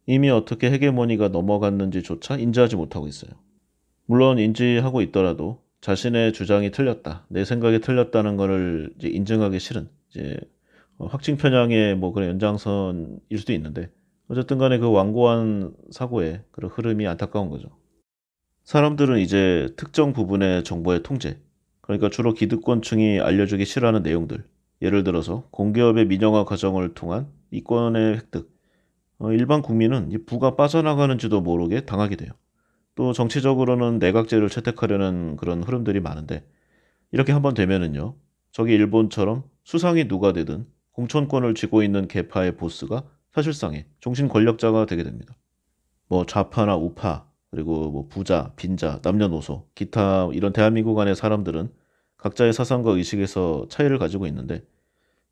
이미 어떻게 헤게모니가 넘어갔는지조차 인지하지 못하고 있어요. 물론 인지하고 있더라도 자신의 주장이 틀렸다, 내 생각이 틀렸다는 것을 이제 인정하기 싫은 이제 확증 편향의 뭐 그런 연장선일 수도 있는데 어쨌든 간에 그 완고한 사고의 그런 흐름이 안타까운 거죠. 사람들은 이제 특정 부분의 정보의 통제, 그러니까 주로 기득권층이 알려주기 싫어하는 내용들, 예를 들어서 공기업의 민영화 과정을 통한 이권의 획득, 일반 국민은 이 부가 빠져나가는지도 모르게 당하게 돼요. 또 정치적으로는 내각제를 채택하려는 그런 흐름들이 많은데 이렇게 한번 되면은요. 저기 일본처럼 수상이 누가 되든 공천권을 쥐고 있는 계파의 보스가 사실상의 중심 권력자가 되게 됩니다. 뭐 좌파나 우파 그리고 뭐 부자, 빈자, 남녀노소, 기타 이런 대한민국 안의 사람들은 각자의 사상과 의식에서 차이를 가지고 있는데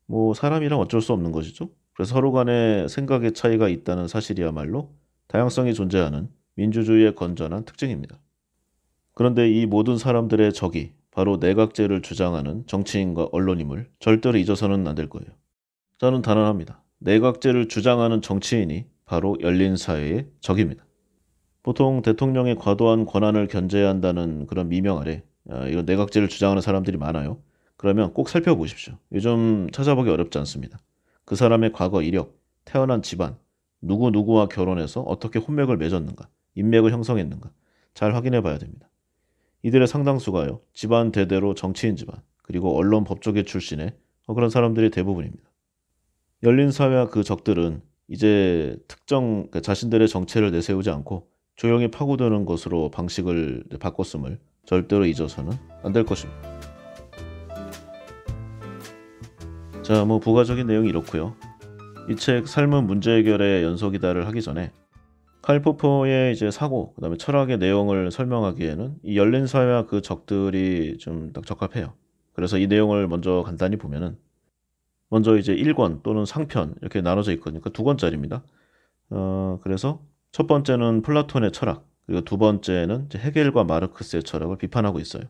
뭐 사람이란 어쩔 수 없는 것이죠. 그래서 서로 간에 생각의 차이가 있다는 사실이야말로 다양성이 존재하는 민주주의의 건전한 특징입니다. 그런데 이 모든 사람들의 적이 바로 내각제를 주장하는 정치인과 언론임을 절대로 잊어서는 안 될 거예요. 저는 단언합니다. 내각제를 주장하는 정치인이 바로 열린 사회의 적입니다. 보통 대통령의 과도한 권한을 견제해야 한다는 그런 미명 아래 이런 내각제를 주장하는 사람들이 많아요. 그러면 꼭 살펴보십시오. 요즘 찾아보기 어렵지 않습니다. 그 사람의 과거 이력, 태어난 집안, 누구누구와 결혼해서 어떻게 혼맥을 맺었는가, 인맥을 형성했는가 잘 확인해 봐야 됩니다. 이들의 상당수가요. 집안 대대로 정치인 집안, 그리고 언론 법조계 출신의 그런 사람들이 대부분입니다. 열린 사회와 그 적들은 이제 특정 자신들의 정체를 내세우지 않고 조용히 파고드는 것으로 방식을 바꿨음을 절대로 잊어서는 안 될 것입니다. 자, 뭐 부가적인 내용이 이렇고요. 이 책 삶은 문제 해결의 연속이다를 하기 전에 칼 포퍼의 이제 사고, 그다음에 철학의 내용을 설명하기에는 이 열린 사회와 그 적들이 좀 딱 적합해요. 그래서 이 내용을 먼저 간단히 보면은 먼저 이제 1권 또는 상편 이렇게 나눠져 있거든요. 그 두 권짜리입니다. 그래서 첫 번째는 플라톤의 철학, 그리고 두 번째는 이제 헤겔과 마르크스의 철학을 비판하고 있어요.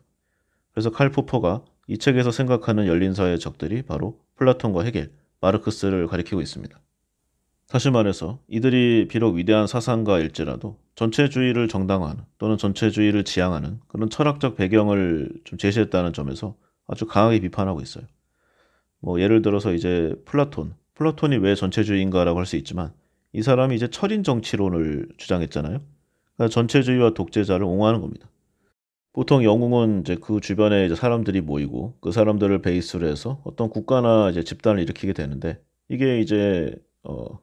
그래서 칼 포퍼가 이 책에서 생각하는 열린 사회의 적들이 바로 플라톤과 헤겔, 마르크스를 가리키고 있습니다. 다시 말해서 이들이 비록 위대한 사상가일지라도 전체주의를 정당화하는 또는 전체주의를 지향하는 그런 철학적 배경을 좀 제시했다는 점에서 아주 강하게 비판하고 있어요. 뭐 예를 들어서 이제 플라톤이 왜 전체주의인가라고 할 수 있지만 이 사람이 이제 철인 정치론을 주장했잖아요. 그러니까 전체주의와 독재자를 옹호하는 겁니다. 보통 영웅은 이제 그 주변에 이제 사람들이 모이고 그 사람들을 베이스로 해서 어떤 국가나 이제 집단을 일으키게 되는데 이게 이제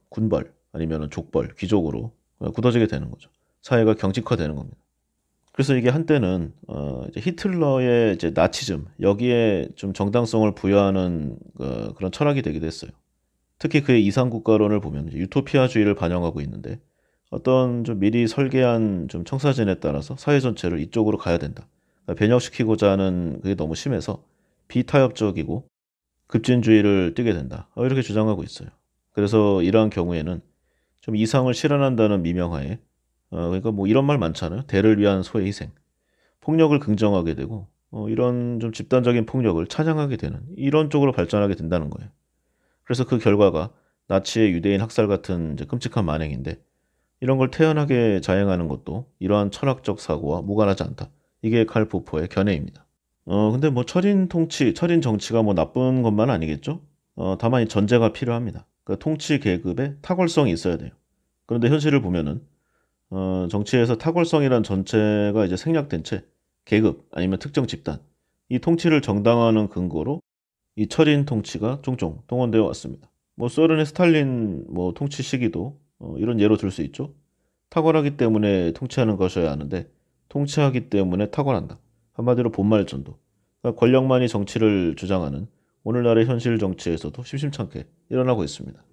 군벌 아니면 족벌, 귀족으로 굳어지게 되는 거죠. 사회가 경직화되는 겁니다. 그래서 이게 한때는 이제 히틀러의 이제 나치즘 여기에 좀 정당성을 부여하는 그런 철학이 되기도 했어요. 특히 그의 이상국가론을 보면 유토피아주의를 반영하고 있는데 어떤 좀 미리 설계한 좀 청사진에 따라서 사회 전체를 이쪽으로 가야 된다. 그러니까 변혁시키고자 하는 그게 너무 심해서 비타협적이고 급진주의를 띠게 된다. 이렇게 주장하고 있어요. 그래서 이러한 경우에는 좀 이상을 실현한다는 미명하에 그러니까 뭐 이런 말 많잖아요. 대를 위한 소의 희생, 폭력을 긍정하게 되고 이런 좀 집단적인 폭력을 찬양하게 되는 이런 쪽으로 발전하게 된다는 거예요. 그래서 그 결과가 나치의 유대인 학살 같은 이제 끔찍한 만행인데 이런 걸 태연하게 자행하는 것도 이러한 철학적 사고와 무관하지 않다. 이게 칼 포퍼의 견해입니다. 근데 뭐 철인 통치, 철인 정치가 뭐 나쁜 것만 아니겠죠? 다만 이 전제가 필요합니다. 그 통치 계급에 탁월성이 있어야 돼요. 그런데 현실을 보면은 정치에서 탁월성이란 전체가 이제 생략된 채 계급 아니면 특정 집단 이 통치를 정당화하는 근거로 이 철인 통치가 종종 동원되어 왔습니다. 뭐 소련의 스탈린 뭐 통치 시기도 이런 예로 들 수 있죠. 탁월하기 때문에 통치하는 것이어야 하는데 통치하기 때문에 탁월한다. 한마디로 본말전도. 그러니까 권력만이 정치를 주장하는 오늘날의 현실 정치에서도 심심찮게 일어나고 있습니다.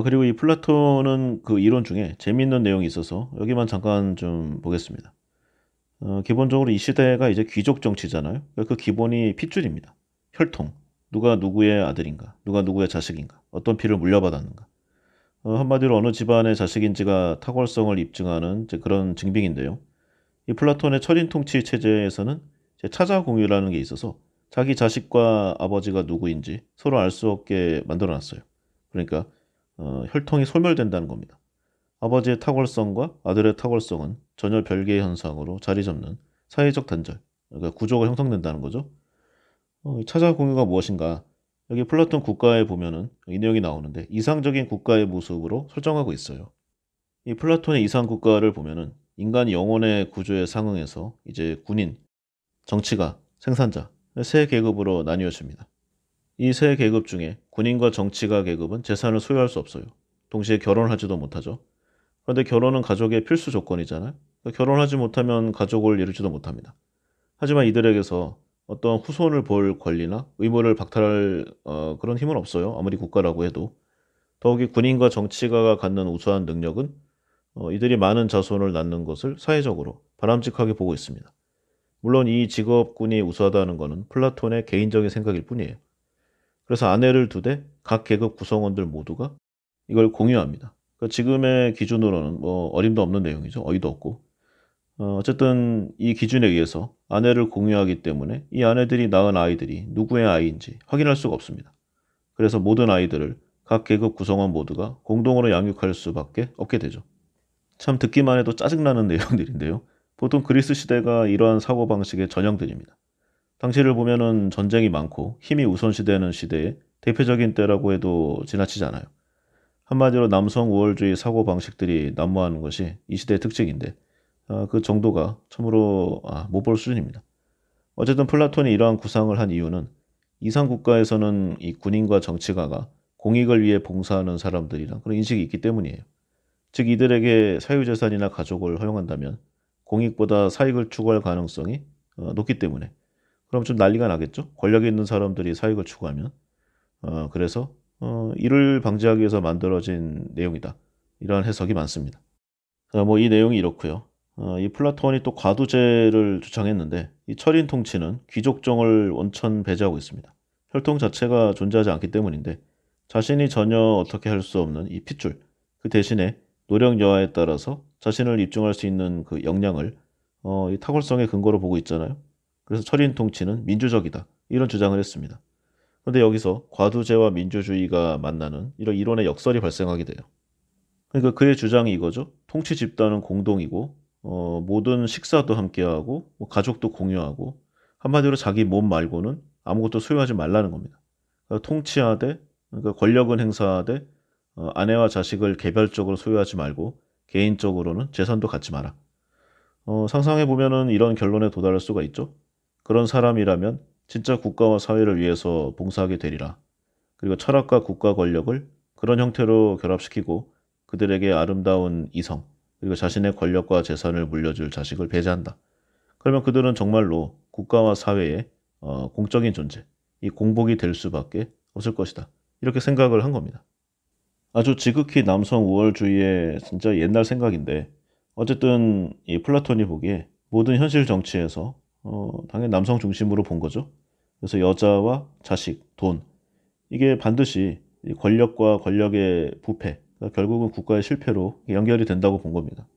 그리고 이 플라톤은 그 이론 중에 재미있는 내용이 있어서 여기만 잠깐 좀 보겠습니다. 기본적으로 이 시대가 이제 귀족 정치잖아요. 그 기본이 핏줄입니다. 혈통. 누가 누구의 아들인가, 누가 누구의 자식인가, 어떤 피를 물려받았는가. 한마디로 어느 집안의 자식인지가 탁월성을 입증하는 이제 그런 증빙인데요. 이 플라톤의 철인 통치 체제에서는 이제 차자 공유라는 게 있어서 자기 자식과 아버지가 누구인지 서로 알 수 없게 만들어놨어요. 그러니까 혈통이 소멸된다는 겁니다. 아버지의 탁월성과 아들의 탁월성은 전혀 별개의 현상으로 자리 잡는 사회적 단절, 그러니까 구조가 형성된다는 거죠. 차자 공유가 무엇인가? 여기 플라톤 국가에 보면은 이 내용이 나오는데 이상적인 국가의 모습으로 설정하고 있어요. 이 플라톤의 이상 국가를 보면은 인간이 영혼의 구조에 상응해서 이제 군인, 정치가, 생산자 세 계급으로 나뉘어집니다. 이 세 계급 중에 군인과 정치가 계급은 재산을 소유할 수 없어요. 동시에 결혼하지도 못하죠. 그런데 결혼은 가족의 필수 조건이잖아요. 결혼하지 못하면 가족을 이루지도 못합니다. 하지만 이들에게서 어떤 후손을 볼 권리나 의무를 박탈할 그런 힘은 없어요. 아무리 국가라고 해도. 더욱이 군인과 정치가가 갖는 우수한 능력은 이들이 많은 자손을 낳는 것을 사회적으로 바람직하게 보고 있습니다. 물론 이 직업군이 우수하다는 것은 플라톤의 개인적인 생각일 뿐이에요. 그래서 아내를 두되 각 계급 구성원들 모두가 이걸 공유합니다. 그러니까 지금의 기준으로는 뭐 어림도 없는 내용이죠. 어이도 없고. 어쨌든 이 기준에 의해서 아내를 공유하기 때문에 이 아내들이 낳은 아이들이 누구의 아이인지 확인할 수가 없습니다. 그래서 모든 아이들을 각 계급 구성원 모두가 공동으로 양육할 수밖에 없게 되죠. 참 듣기만 해도 짜증나는 내용들인데요. 보통 그리스 시대가 이러한 사고방식의 전형들입니다. 당시를 보면은 전쟁이 많고 힘이 우선시되는 시대의 대표적인 때라고 해도 지나치지 않아요. 한마디로 남성 우월주의 사고방식들이 난무하는 것이 이 시대의 특징인데 그 정도가 참으로 못 볼 수준입니다. 어쨌든 플라톤이 이러한 구상을 한 이유는 이상 국가에서는 이 군인과 정치가가 공익을 위해 봉사하는 사람들이란 그런 인식이 있기 때문이에요. 즉 이들에게 사유재산이나 가족을 허용한다면 공익보다 사익을 추구할 가능성이 높기 때문에 그럼 좀 난리가 나겠죠. 권력이 있는 사람들이 사익을 추구하면. 그래서 이를 방지하기 위해서 만들어진 내용이다. 이러한 해석이 많습니다. 자, 뭐 이 내용이 이렇고요. 이 플라톤이 또 과두제를 주창했는데 이 철인 통치는 귀족정을 원천 배제하고 있습니다. 혈통 자체가 존재하지 않기 때문인데 자신이 전혀 어떻게 할 수 없는 이 핏줄, 그 대신에 노력 여하에 따라서 자신을 입증할 수 있는 그 역량을 이 탁월성의 근거로 보고 있잖아요. 그래서 철인 통치는 민주적이다. 이런 주장을 했습니다. 그런데 여기서 과두제와 민주주의가 만나는 이런 이론의 역설이 발생하게 돼요. 그러니까 그의 주장이 이거죠. 통치 집단은 공동이고 모든 식사도 함께하고 뭐 가족도 공유하고 한마디로 자기 몸 말고는 아무것도 소유하지 말라는 겁니다. 그러니까 통치하되 그러니까 권력은 행사하되 아내와 자식을 개별적으로 소유하지 말고 개인적으로는 재산도 갖지 마라. 상상해 보면은 이런 결론에 도달할 수가 있죠. 그런 사람이라면 진짜 국가와 사회를 위해서 봉사하게 되리라. 그리고 철학과 국가 권력을 그런 형태로 결합시키고 그들에게 아름다운 이성, 그리고 자신의 권력과 재산을 물려줄 자식을 배제한다. 그러면 그들은 정말로 국가와 사회의 공적인 존재, 이 공복이 될 수밖에 없을 것이다. 이렇게 생각을 한 겁니다. 아주 지극히 남성 우월주의의 진짜 옛날 생각인데 어쨌든 이 플라톤이 보기에 모든 현실 정치에서 당연히 남성 중심으로 본 거죠. 그래서 여자와 자식, 돈 이게 반드시 이 권력과 권력의 부패, 그러니까 결국은 국가의 실패로 연결이 된다고 본 겁니다.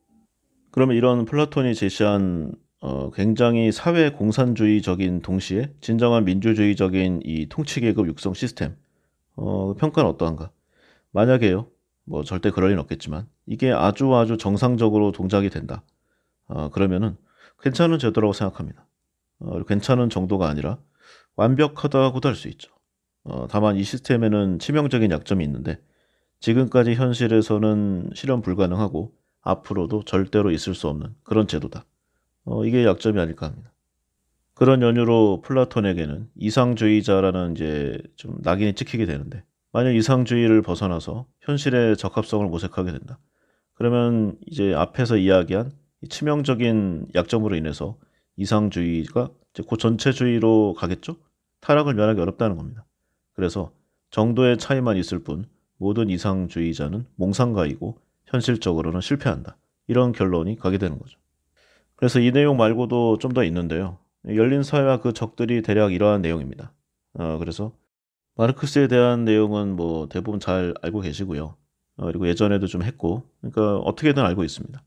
그러면 이런 플라톤이 제시한 굉장히 사회 공산주의적인 동시에 진정한 민주주의적인 이 통치계급 육성 시스템 평가는 어떠한가? 만약에요, 뭐 절대 그럴 리는 없겠지만 이게 아주 아주 정상적으로 동작이 된다. 그러면은 괜찮은 제도라고 생각합니다. 괜찮은 정도가 아니라 완벽하다고도 할 수 있죠. 다만 이 시스템에는 치명적인 약점이 있는데 지금까지 현실에서는 실현 불가능하고 앞으로도 절대로 있을 수 없는 그런 제도다. 이게 약점이 아닐까 합니다. 그런 연유로 플라톤에게는 이상주의자라는 이제 좀 낙인이 찍히게 되는데 만약 이상주의를 벗어나서 현실의 적합성을 모색하게 된다. 그러면 이제 앞에서 이야기한 이 치명적인 약점으로 인해서 이상주의가 이제 그 전체주의로 가겠죠? 타락을 면하기 어렵다는 겁니다. 그래서 정도의 차이만 있을 뿐 모든 이상주의자는 몽상가이고 현실적으로는 실패한다. 이런 결론이 가게 되는 거죠. 그래서 이 내용 말고도 좀 더 있는데요. 열린 사회와 그 적들이 대략 이러한 내용입니다. 그래서 마르크스에 대한 내용은 뭐 대부분 잘 알고 계시고요. 그리고 예전에도 좀 했고, 그러니까 어떻게든 알고 있습니다.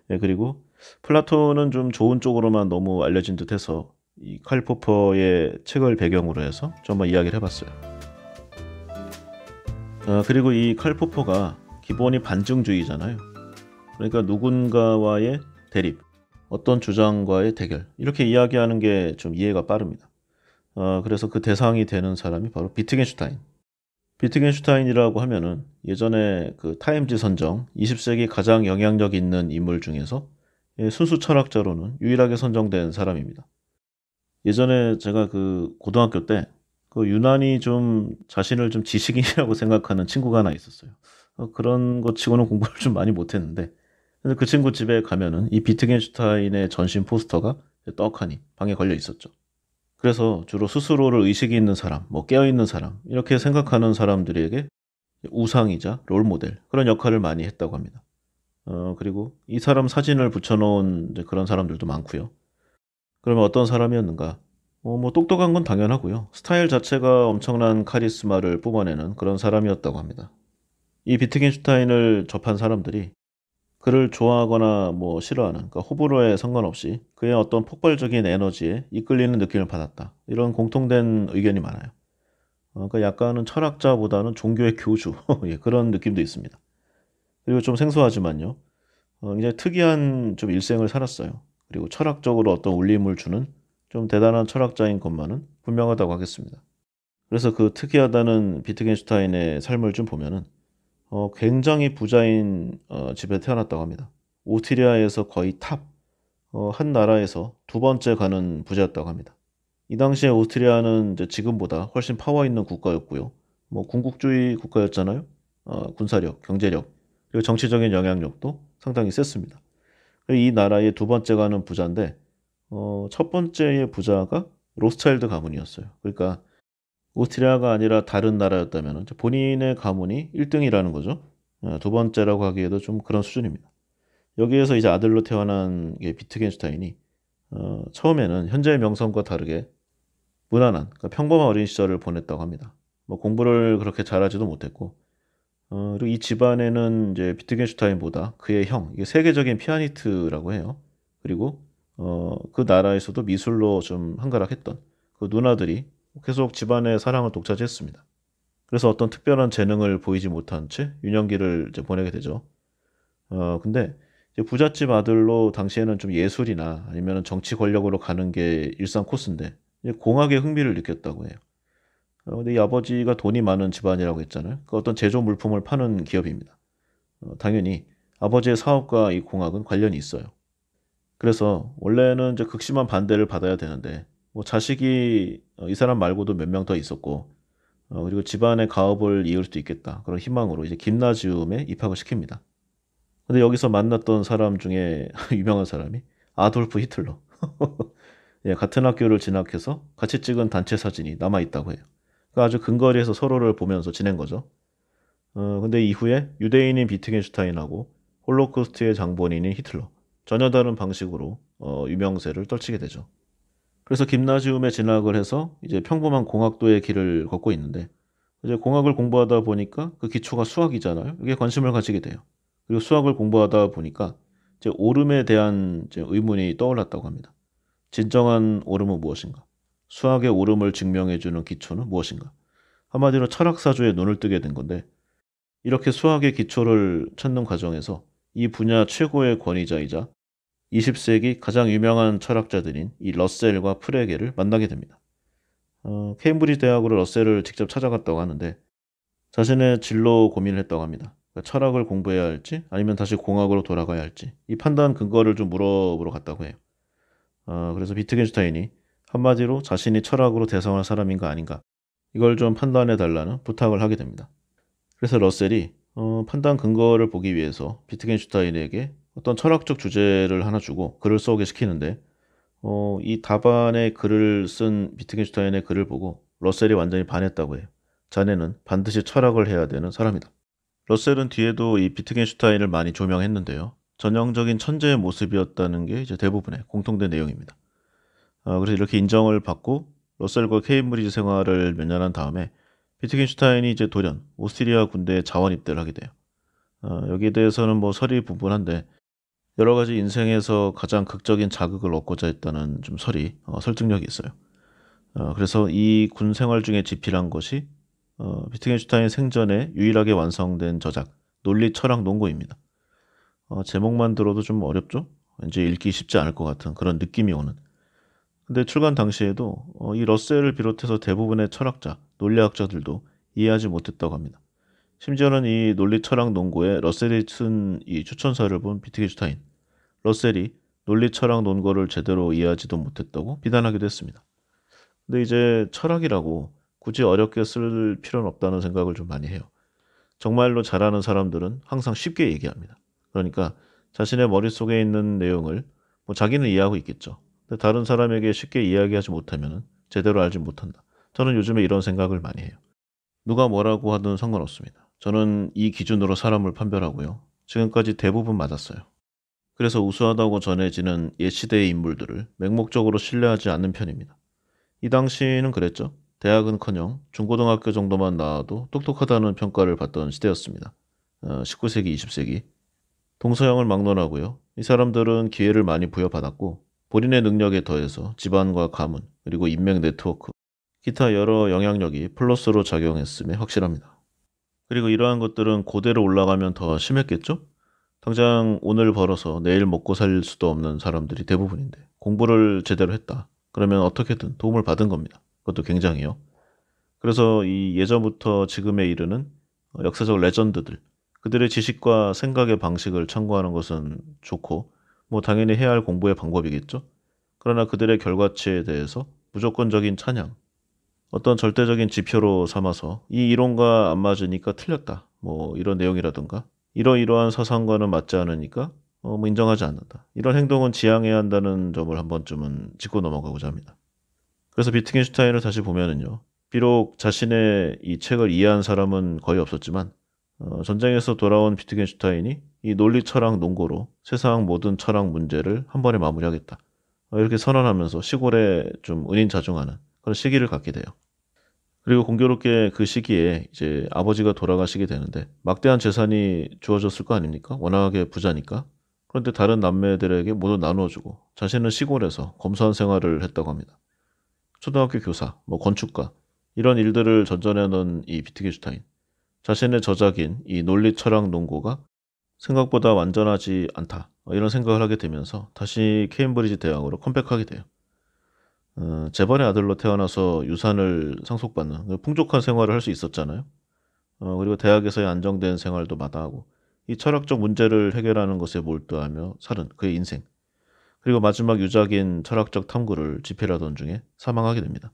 네, 그리고 플라톤은 좀 좋은 쪽으로만 너무 알려진 듯해서 이 칼 포퍼의 책을 배경으로 해서 좀 한번 이야기를 해봤어요. 그리고 이 칼 포퍼가 기본이 반증주의잖아요. 그러니까 누군가와의 대립, 어떤 주장과의 대결 이렇게 이야기하는 게 좀 이해가 빠릅니다. 그래서 그 대상이 되는 사람이 바로 비트겐슈타인. 비트겐슈타인이라고 하면은 예전에 그 타임지 선정 20세기 가장 영향력 있는 인물 중에서 순수 철학자로는 유일하게 선정된 사람입니다. 예전에 제가 그 고등학교 때 그 유난히 좀 자신을 좀 지식인이라고 생각하는 친구가 하나 있었어요. 그런 것 치고는 공부를 좀 많이 못했는데 근데 그 친구 집에 가면은 이 비트겐슈타인의 전신 포스터가 떡하니 방에 걸려 있었죠. 그래서 주로 스스로를 의식이 있는 사람, 뭐 깨어있는 사람 이렇게 생각하는 사람들에게 우상이자 롤모델 그런 역할을 많이 했다고 합니다. 그리고 이 사람 사진을 붙여놓은 이제 그런 사람들도 많고요. 그러면 어떤 사람이었는가? 뭐 똑똑한 건 당연하고요. 스타일 자체가 엄청난 카리스마를 뿜어내는 그런 사람이었다고 합니다. 이 비트겐슈타인을 접한 사람들이 그를 좋아하거나 뭐 싫어하는 그러니까 호불호에 상관없이 그의 어떤 폭발적인 에너지에 이끌리는 느낌을 받았다. 이런 공통된 의견이 많아요. 그러니까 약간은 철학자보다는 종교의 교주 예, 그런 느낌도 있습니다. 그리고 좀 생소하지만요. 굉장히 특이한 좀 일생을 살았어요. 그리고 철학적으로 어떤 울림을 주는 좀 대단한 철학자인 것만은 분명하다고 하겠습니다. 그래서 그 특이하다는 비트겐슈타인의 삶을 좀 보면은 굉장히 부자인 집에 태어났다고 합니다. 오스트리아에서 거의 탑, 한 나라에서 두 번째 가는 부자였다고 합니다. 이 당시에 오스트리아는 이제 지금보다 훨씬 파워 있는 국가였고요. 뭐 군국주의 국가였잖아요. 군사력, 경제력 그리고 정치적인 영향력도 상당히 셌습니다. 이 나라의 두 번째 가는 부자인데 첫 번째의 부자가 로스차일드 가문이었어요. 그러니까 오스트리아가 아니라 다른 나라였다면 본인의 가문이 1등이라는 거죠. 두 번째라고 하기에도 좀 그런 수준입니다. 여기에서 이제 아들로 태어난 게 비트겐슈타인이 처음에는 현재의 명성과 다르게 무난한, 그러니까 평범한 어린 시절을 보냈다고 합니다. 뭐 공부를 그렇게 잘하지도 못했고, 그리고 이 집안에는 이제 비트겐슈타인보다 그의 형, 이게 세계적인 피아니스트라고 해요. 그리고 그 나라에서도 미술로 좀 한가락했던 그 누나들이 계속 집안의 사랑을 독차지했습니다. 그래서 어떤 특별한 재능을 보이지 못한 채 유년기를 이제 보내게 되죠. 근데 이제 부잣집 아들로 당시에는 좀 예술이나 아니면 정치 권력으로 가는 게 일상 코스인데 이제 공학에 흥미를 느꼈다고 해요. 근데 이 아버지가 돈이 많은 집안이라고 했잖아요. 그 어떤 제조 물품을 파는 기업입니다. 당연히 아버지의 사업과 이 공학은 관련이 있어요. 그래서 원래는 이제 극심한 반대를 받아야 되는데 뭐 자식이 이 사람 말고도 몇 명 더 있었고 그리고 집안의 가업을 이을 수도 있겠다. 그런 희망으로 이제 김나지움에 입학을 시킵니다. 근데 여기서 만났던 사람 중에 유명한 사람이 아돌프 히틀러. 예, 같은 학교를 진학해서 같이 찍은 단체 사진이 남아 있다고 해요. 그러니까 아주 근거리에서 서로를 보면서 지낸 거죠. 근데 이후에 유대인인 비트겐슈타인하고 홀로코스트의 장본인인 히틀러. 전혀 다른 방식으로 유명세를 떨치게 되죠. 그래서 김나지움에 진학을 해서 이제 평범한 공학도의 길을 걷고 있는데 이제 공학을 공부하다 보니까 그 기초가 수학이잖아요. 이게 관심을 가지게 돼요. 그리고 수학을 공부하다 보니까 이제 오름에 대한 이제 의문이 떠올랐다고 합니다. 진정한 오름은 무엇인가? 수학의 오름을 증명해주는 기초는 무엇인가? 한마디로 철학사조에 눈을 뜨게 된 건데 이렇게 수학의 기초를 찾는 과정에서 이 분야 최고의 권위자이자 20세기 가장 유명한 철학자들인 이 러셀과 프레게를 만나게 됩니다. 케임브리지 대학으로 러셀을 직접 찾아갔다고 하는데 자신의 진로 고민을 했다고 합니다. 그러니까 철학을 공부해야 할지 아니면 다시 공학으로 돌아가야 할지 이 판단 근거를 좀 물어보러 갔다고 해요. 그래서 비트겐슈타인이 한마디로 자신이 철학으로 대성할 사람인가 아닌가 이걸 좀 판단해 달라는 부탁을 하게 됩니다. 그래서 러셀이 판단 근거를 보기 위해서 비트겐슈타인에게 어떤 철학적 주제를 하나 주고 글을 써오게 시키는데 이 답안의 글을 쓴 비트겐슈타인의 글을 보고 러셀이 완전히 반했다고 해요. 자네는 반드시 철학을 해야 되는 사람이다. 러셀은 뒤에도 이 비트겐슈타인을 많이 조명했는데요. 전형적인 천재의 모습이었다는 게 이제 대부분의 공통된 내용입니다. 그래서 이렇게 인정을 받고 러셀과 케임브리지 생활을 몇 년 한 다음에 비트겐슈타인이 이제 돌연 오스트리아 군대에 자원 입대를 하게 돼요. 여기에 대해서는 뭐 설이 분분한데 여러 가지 인생에서 가장 극적인 자극을 얻고자 했다는 좀 설이 설득력이 있어요. 그래서 이 군 생활 중에 집필한 것이 비트겐슈타인 생전에 유일하게 완성된 저작 논리 철학 논고입니다. 제목만 들어도 좀 어렵죠? 왠지 읽기 쉽지 않을 것 같은 그런 느낌이 오는. 근데 출간 당시에도 이 러셀을 비롯해서 대부분의 철학자, 논리학자들도 이해하지 못했다고 합니다. 심지어는 이 논리 철학 논고에 러셀이 쓴 이 추천사를 본 비트겐슈타인, 러셀이 논리 철학 논거를 제대로 이해하지도 못했다고 비난하기도 했습니다. 근데 이제 철학이라고 굳이 어렵게 쓸 필요는 없다는 생각을 좀 많이 해요. 정말로 잘하는 사람들은 항상 쉽게 얘기합니다. 그러니까 자신의 머릿속에 있는 내용을 뭐 자기는 이해하고 있겠죠. 근데 다른 사람에게 쉽게 이야기하지 못하면 제대로 알지 못한다. 저는 요즘에 이런 생각을 많이 해요. 누가 뭐라고 하든 상관없습니다. 저는 이 기준으로 사람을 판별하고요. 지금까지 대부분 맞았어요. 그래서 우수하다고 전해지는 옛 시대의 인물들을 맹목적으로 신뢰하지 않는 편입니다. 이 당시는 그랬죠. 대학은커녕 중고등학교 정도만 나와도 똑똑하다는 평가를 받던 시대였습니다. 19세기, 20세기. 동서양을 막론하고요. 이 사람들은 기회를 많이 부여받았고 본인의 능력에 더해서 집안과 가문, 그리고 인맥 네트워크, 기타 여러 영향력이 플러스로 작용했음에 확실합니다. 그리고 이러한 것들은 고대로 올라가면 더 심했겠죠? 당장 오늘 벌어서 내일 먹고 살 수도 없는 사람들이 대부분인데 공부를 제대로 했다. 그러면 어떻게든 도움을 받은 겁니다. 그것도 굉장히요. 그래서 이 예전부터 지금에 이르는 역사적 레전드들, 그들의 지식과 생각의 방식을 참고하는 것은 좋고 뭐 당연히 해야 할 공부의 방법이겠죠. 그러나 그들의 결과치에 대해서 무조건적인 찬양, 어떤 절대적인 지표로 삼아서 이 이론과 안 맞으니까 틀렸다. 뭐 이런 내용이라든가 이러이러한 사상과는 맞지 않으니까 뭐 인정하지 않는다. 이런 행동은 지양해야 한다는 점을 한 번쯤은 짚고 넘어가고자 합니다. 그래서 비트겐슈타인을 다시 보면은요. 비록 자신의 이 책을 이해한 사람은 거의 없었지만 전쟁에서 돌아온 비트겐슈타인이 이 논리 철학 논고로 세상 모든 철학 문제를 한 번에 마무리하겠다. 이렇게 선언하면서 시골에 좀 은인자중하는 그런 시기를 갖게 돼요. 그리고 공교롭게 그 시기에 이제 아버지가 돌아가시게 되는데 막대한 재산이 주어졌을 거 아닙니까? 워낙에 부자니까. 그런데 다른 남매들에게 모두 나누어주고 자신은 시골에서 검소한 생활을 했다고 합니다. 초등학교 교사, 뭐 건축가 이런 일들을 전전해놓은 이 비트겐슈타인. 자신의 저작인 이 논리 철학 논고가 생각보다 완전하지 않다. 이런 생각을 하게 되면서 다시 케임브리지 대학으로 컴백하게 돼요. 재벌의 아들로 태어나서 유산을 상속받는 풍족한 생활을 할 수 있었잖아요. 그리고 대학에서의 안정된 생활도 마다하고 이 철학적 문제를 해결하는 것에 몰두하며 살은 그의 인생. 그리고 마지막 유작인 철학적 탐구를 집필하던 중에 사망하게 됩니다.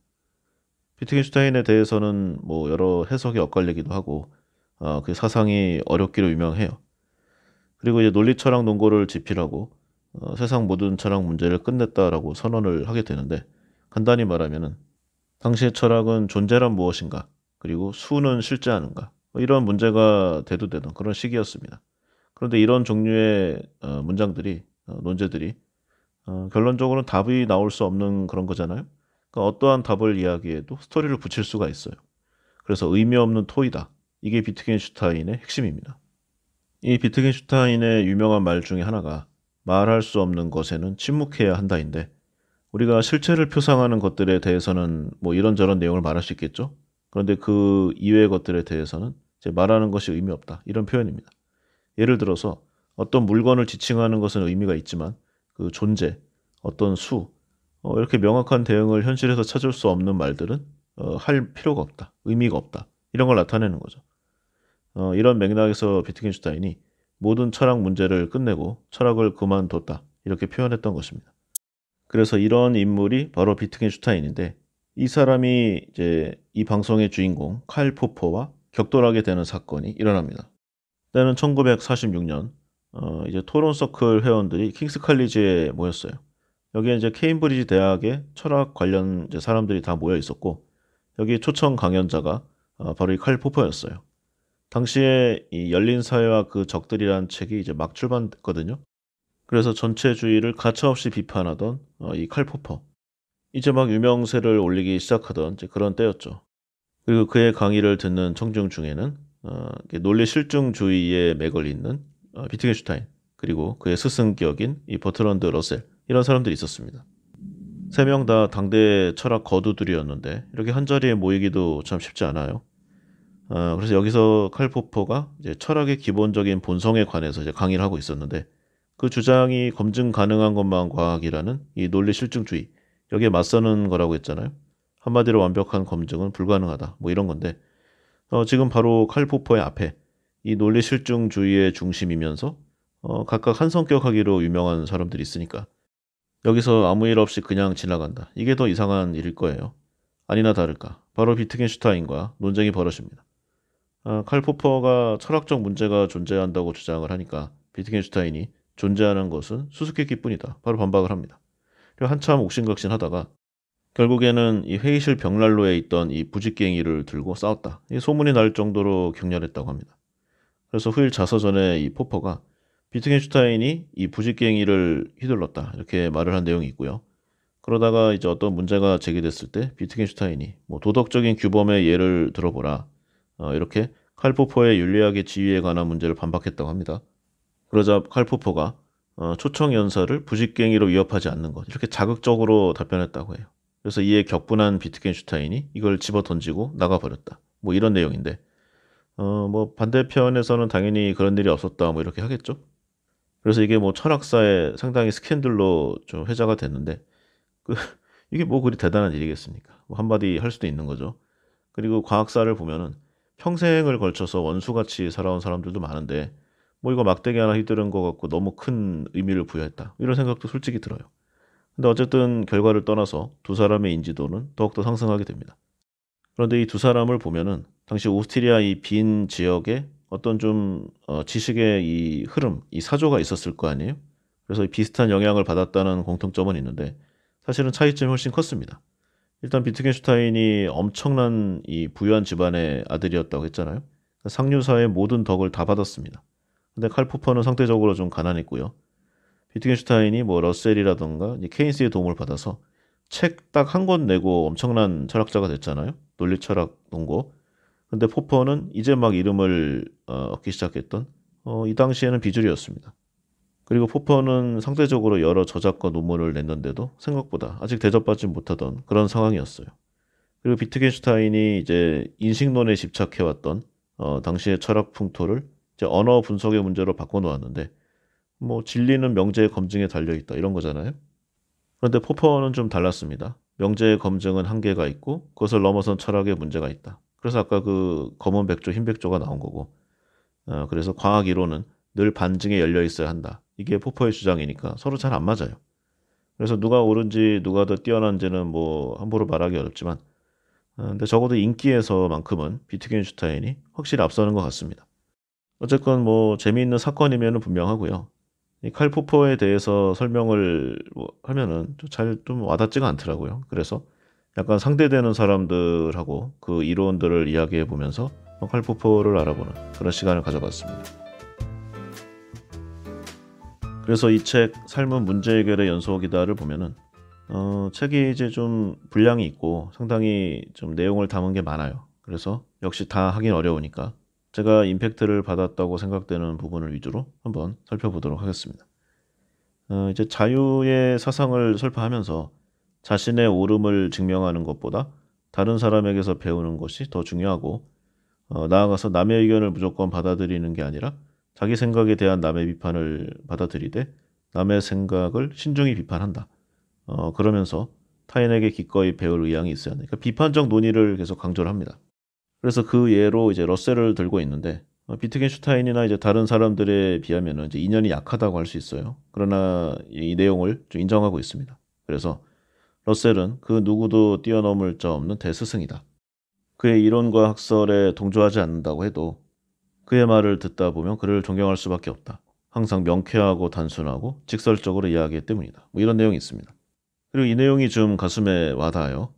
비트겐슈타인에 대해서는 뭐 여러 해석이 엇갈리기도 하고 그 사상이 어렵기로 유명해요. 그리고 이제 논리 철학 논고를 집필하고 세상 모든 철학 문제를 끝냈다라고 선언을 하게 되는데 간단히 말하면은 당시의 철학은 존재란 무엇인가 그리고 수는 실제하는가 이런 문제가 대두되던 그런 시기였습니다. 그런데 이런 종류의 문장들이 논제들이 결론적으로는 답이 나올 수 없는 그런 거잖아요. 그러니까 어떠한 답을 이야기해도 스토리를 붙일 수가 있어요. 그래서 의미 없는 토이다. 이게 비트겐슈타인의 핵심입니다. 이 비트겐슈타인의 유명한 말 중에 하나가 말할 수 없는 것에는 침묵해야 한다인데 우리가 실체를 표상하는 것들에 대해서는 뭐 이런저런 내용을 말할 수 있겠죠. 그런데 그 이외의 것들에 대해서는 이제 말하는 것이 의미 없다. 이런 표현입니다. 예를 들어서 어떤 물건을 지칭하는 것은 의미가 있지만 그 존재, 어떤 수, 이렇게 명확한 대응을 현실에서 찾을 수 없는 말들은 할 필요가 없다. 의미가 없다. 이런 걸 나타내는 거죠. 이런 맥락에서 비트겐슈타인이 모든 철학 문제를 끝내고 철학을 그만뒀다. 이렇게 표현했던 것입니다. 그래서 이런 인물이 바로 비트겐슈타인인데 이 사람이 이제 이 방송의 주인공 칼 포퍼와 격돌하게 되는 사건이 일어납니다. 때는 1946년 이제 토론 서클 회원들이 킹스 칼리지에 모였어요. 여기에 이제 케임브리지 대학의 철학 관련 이제 사람들이 다 모여 있었고 여기 초청 강연자가 바로 이 칼 포퍼였어요. 당시에 이 열린 사회와 그 적들이라는 책이 이제 막 출간됐거든요. 그래서 전체주의를 가차없이 비판하던 이 칼 포퍼. 이제 막 유명세를 올리기 시작하던 이제 그런 때였죠. 그리고 그의 강의를 듣는 청중 중에는 논리 실증주의에 맥을 잇는 비트겐슈타인 그리고 그의 스승격인 이 버트런드 러셀 이런 사람들이 있었습니다. 세 명 다 당대 철학 거두들이었는데 이렇게 한자리에 모이기도 참 쉽지 않아요. 그래서 여기서 칼 포퍼가 이제 철학의 기본적인 본성에 관해서 이제 강의를 하고 있었는데 그 주장이 검증 가능한 것만 과학이라는 이 논리 실증주의 여기에 맞서는 거라고 했잖아요. 한마디로 완벽한 검증은 불가능하다. 뭐 이런 건데 지금 바로 칼 포퍼의 앞에 이 논리 실증주의의 중심이면서 각각 한 성격하기로 유명한 사람들이 있으니까 여기서 아무 일 없이 그냥 지나간다. 이게 더 이상한 일일 거예요. 아니나 다를까. 바로 비트겐슈타인과 논쟁이 벌어집니다. 칼 포퍼가 철학적 문제가 존재한다고 주장을 하니까 비트겐슈타인이 존재하는 것은 수수께끼뿐이다. 바로 반박을 합니다. 그리고 한참 옥신각신하다가 결국에는 이 회의실 벽난로에 있던 이 부직갱이를 들고 싸웠다. 이 소문이 날 정도로 격렬했다고 합니다. 그래서 후일 자서전에 이 포퍼가 비트겐슈타인이 이 부직갱이를 휘둘렀다. 이렇게 말을 한 내용이 있고요. 그러다가 이제 어떤 문제가 제기됐을 때 비트겐슈타인이 뭐 도덕적인 규범의 예를 들어보라. 이렇게 칼 포퍼의 윤리학의 지위에 관한 문제를 반박했다고 합니다. 그러자 칼 포퍼가 초청 연설을 부직갱이로 위협하지 않는 것 이렇게 자극적으로 답변했다고 해요. 그래서 이에 격분한 비트겐슈타인이 이걸 집어 던지고 나가버렸다. 뭐 이런 내용인데 뭐 반대편에서는 당연히 그런 일이 없었다 뭐 이렇게 하겠죠. 그래서 이게 뭐 철학사에 상당히 스캔들로 좀 회자가 됐는데 이게 뭐 그리 대단한 일이겠습니까? 뭐 한마디 할 수도 있는 거죠. 그리고 과학사를 보면은 평생을 걸쳐서 원수같이 살아온 사람들도 많은데 뭐 이거 막대기 하나 휘두른 것 같고 너무 큰 의미를 부여했다. 이런 생각도 솔직히 들어요. 근데 어쨌든 결과를 떠나서 두 사람의 인지도는 더욱더 상승하게 됩니다. 그런데 이 두 사람을 보면은 당시 오스트리아 이 빈 지역의 어떤 좀 지식의 이 흐름, 이 사조가 있었을 거 아니에요? 그래서 비슷한 영향을 받았다는 공통점은 있는데 사실은 차이점이 훨씬 컸습니다. 일단 비트겐슈타인이 엄청난 이 부유한 집안의 아들이었다고 했잖아요. 상류사의 모든 덕을 다 받았습니다. 근데 칼 포퍼는 상대적으로 좀 가난했고요. 비트겐슈타인이 뭐 러셀이라던가 이제 케인스의 도움을 받아서 책 딱 한 권 내고 엄청난 철학자가 됐잖아요. 논리 철학 논고. 근데 포퍼는 이제 막 이름을 얻기 시작했던 이 당시에는 비주류였습니다. 그리고 포퍼는 상대적으로 여러 저작과 논문을 냈는데도 생각보다 아직 대접받지 못하던 그런 상황이었어요. 그리고 비트겐슈타인이 이제 인식론에 집착해왔던 당시의 철학 풍토를 이제 언어 분석의 문제로 바꿔놓았는데 뭐 진리는 명제의 검증에 달려있다 이런 거잖아요. 그런데 포퍼는 좀 달랐습니다. 명제의 검증은 한계가 있고 그것을 넘어선 철학의 문제가 있다. 그래서 아까 그 검은 백조, 흰 백조가 나온 거고 그래서 과학 이론은 늘 반증에 열려 있어야 한다. 이게 포퍼의 주장이니까 서로 잘 안 맞아요. 그래서 누가 옳은지 누가 더 뛰어난지는 뭐 함부로 말하기 어렵지만 근데 적어도 인기에서만큼은 비트겐슈타인이 확실히 앞서는 것 같습니다. 어쨌건 뭐 재미있는 사건이면 분명하고요. 이 칼 포퍼에 대해서 설명을 뭐 하면은 잘 좀 와닿지가 않더라고요. 그래서 약간 상대되는 사람들하고 그 이론들을 이야기해 보면서 칼 포퍼를 알아보는 그런 시간을 가져봤습니다. 그래서 이 책 삶은 문제 해결의 연속이다를 보면은 책이 이제 좀 분량이 있고 상당히 좀 내용을 담은 게 많아요. 그래서 역시 다 하긴 어려우니까 제가 임팩트를 받았다고 생각되는 부분을 위주로 한번 살펴보도록 하겠습니다. 이제 자유의 사상을 설파하면서 자신의 옳음을 증명하는 것보다 다른 사람에게서 배우는 것이 더 중요하고 나아가서 남의 의견을 무조건 받아들이는 게 아니라 자기 생각에 대한 남의 비판을 받아들이되 남의 생각을 신중히 비판한다. 그러면서 타인에게 기꺼이 배울 의향이 있어야 하니까 비판적 논의를 계속 강조를 합니다. 그래서 그 예로 이제 러셀을 들고 있는데 비트겐슈타인이나 이제 다른 사람들에 비하면 이제 인연이 약하다고 할 수 있어요. 그러나 이 내용을 좀 인정하고 있습니다. 그래서 러셀은 그 누구도 뛰어넘을 자 없는 대스승이다. 그의 이론과 학설에 동조하지 않는다고 해도 그의 말을 듣다 보면 그를 존경할 수밖에 없다. 항상 명쾌하고 단순하고 직설적으로 이야기했기 때문이다. 뭐 이런 내용이 있습니다. 그리고 이 내용이 좀 가슴에 와닿아요.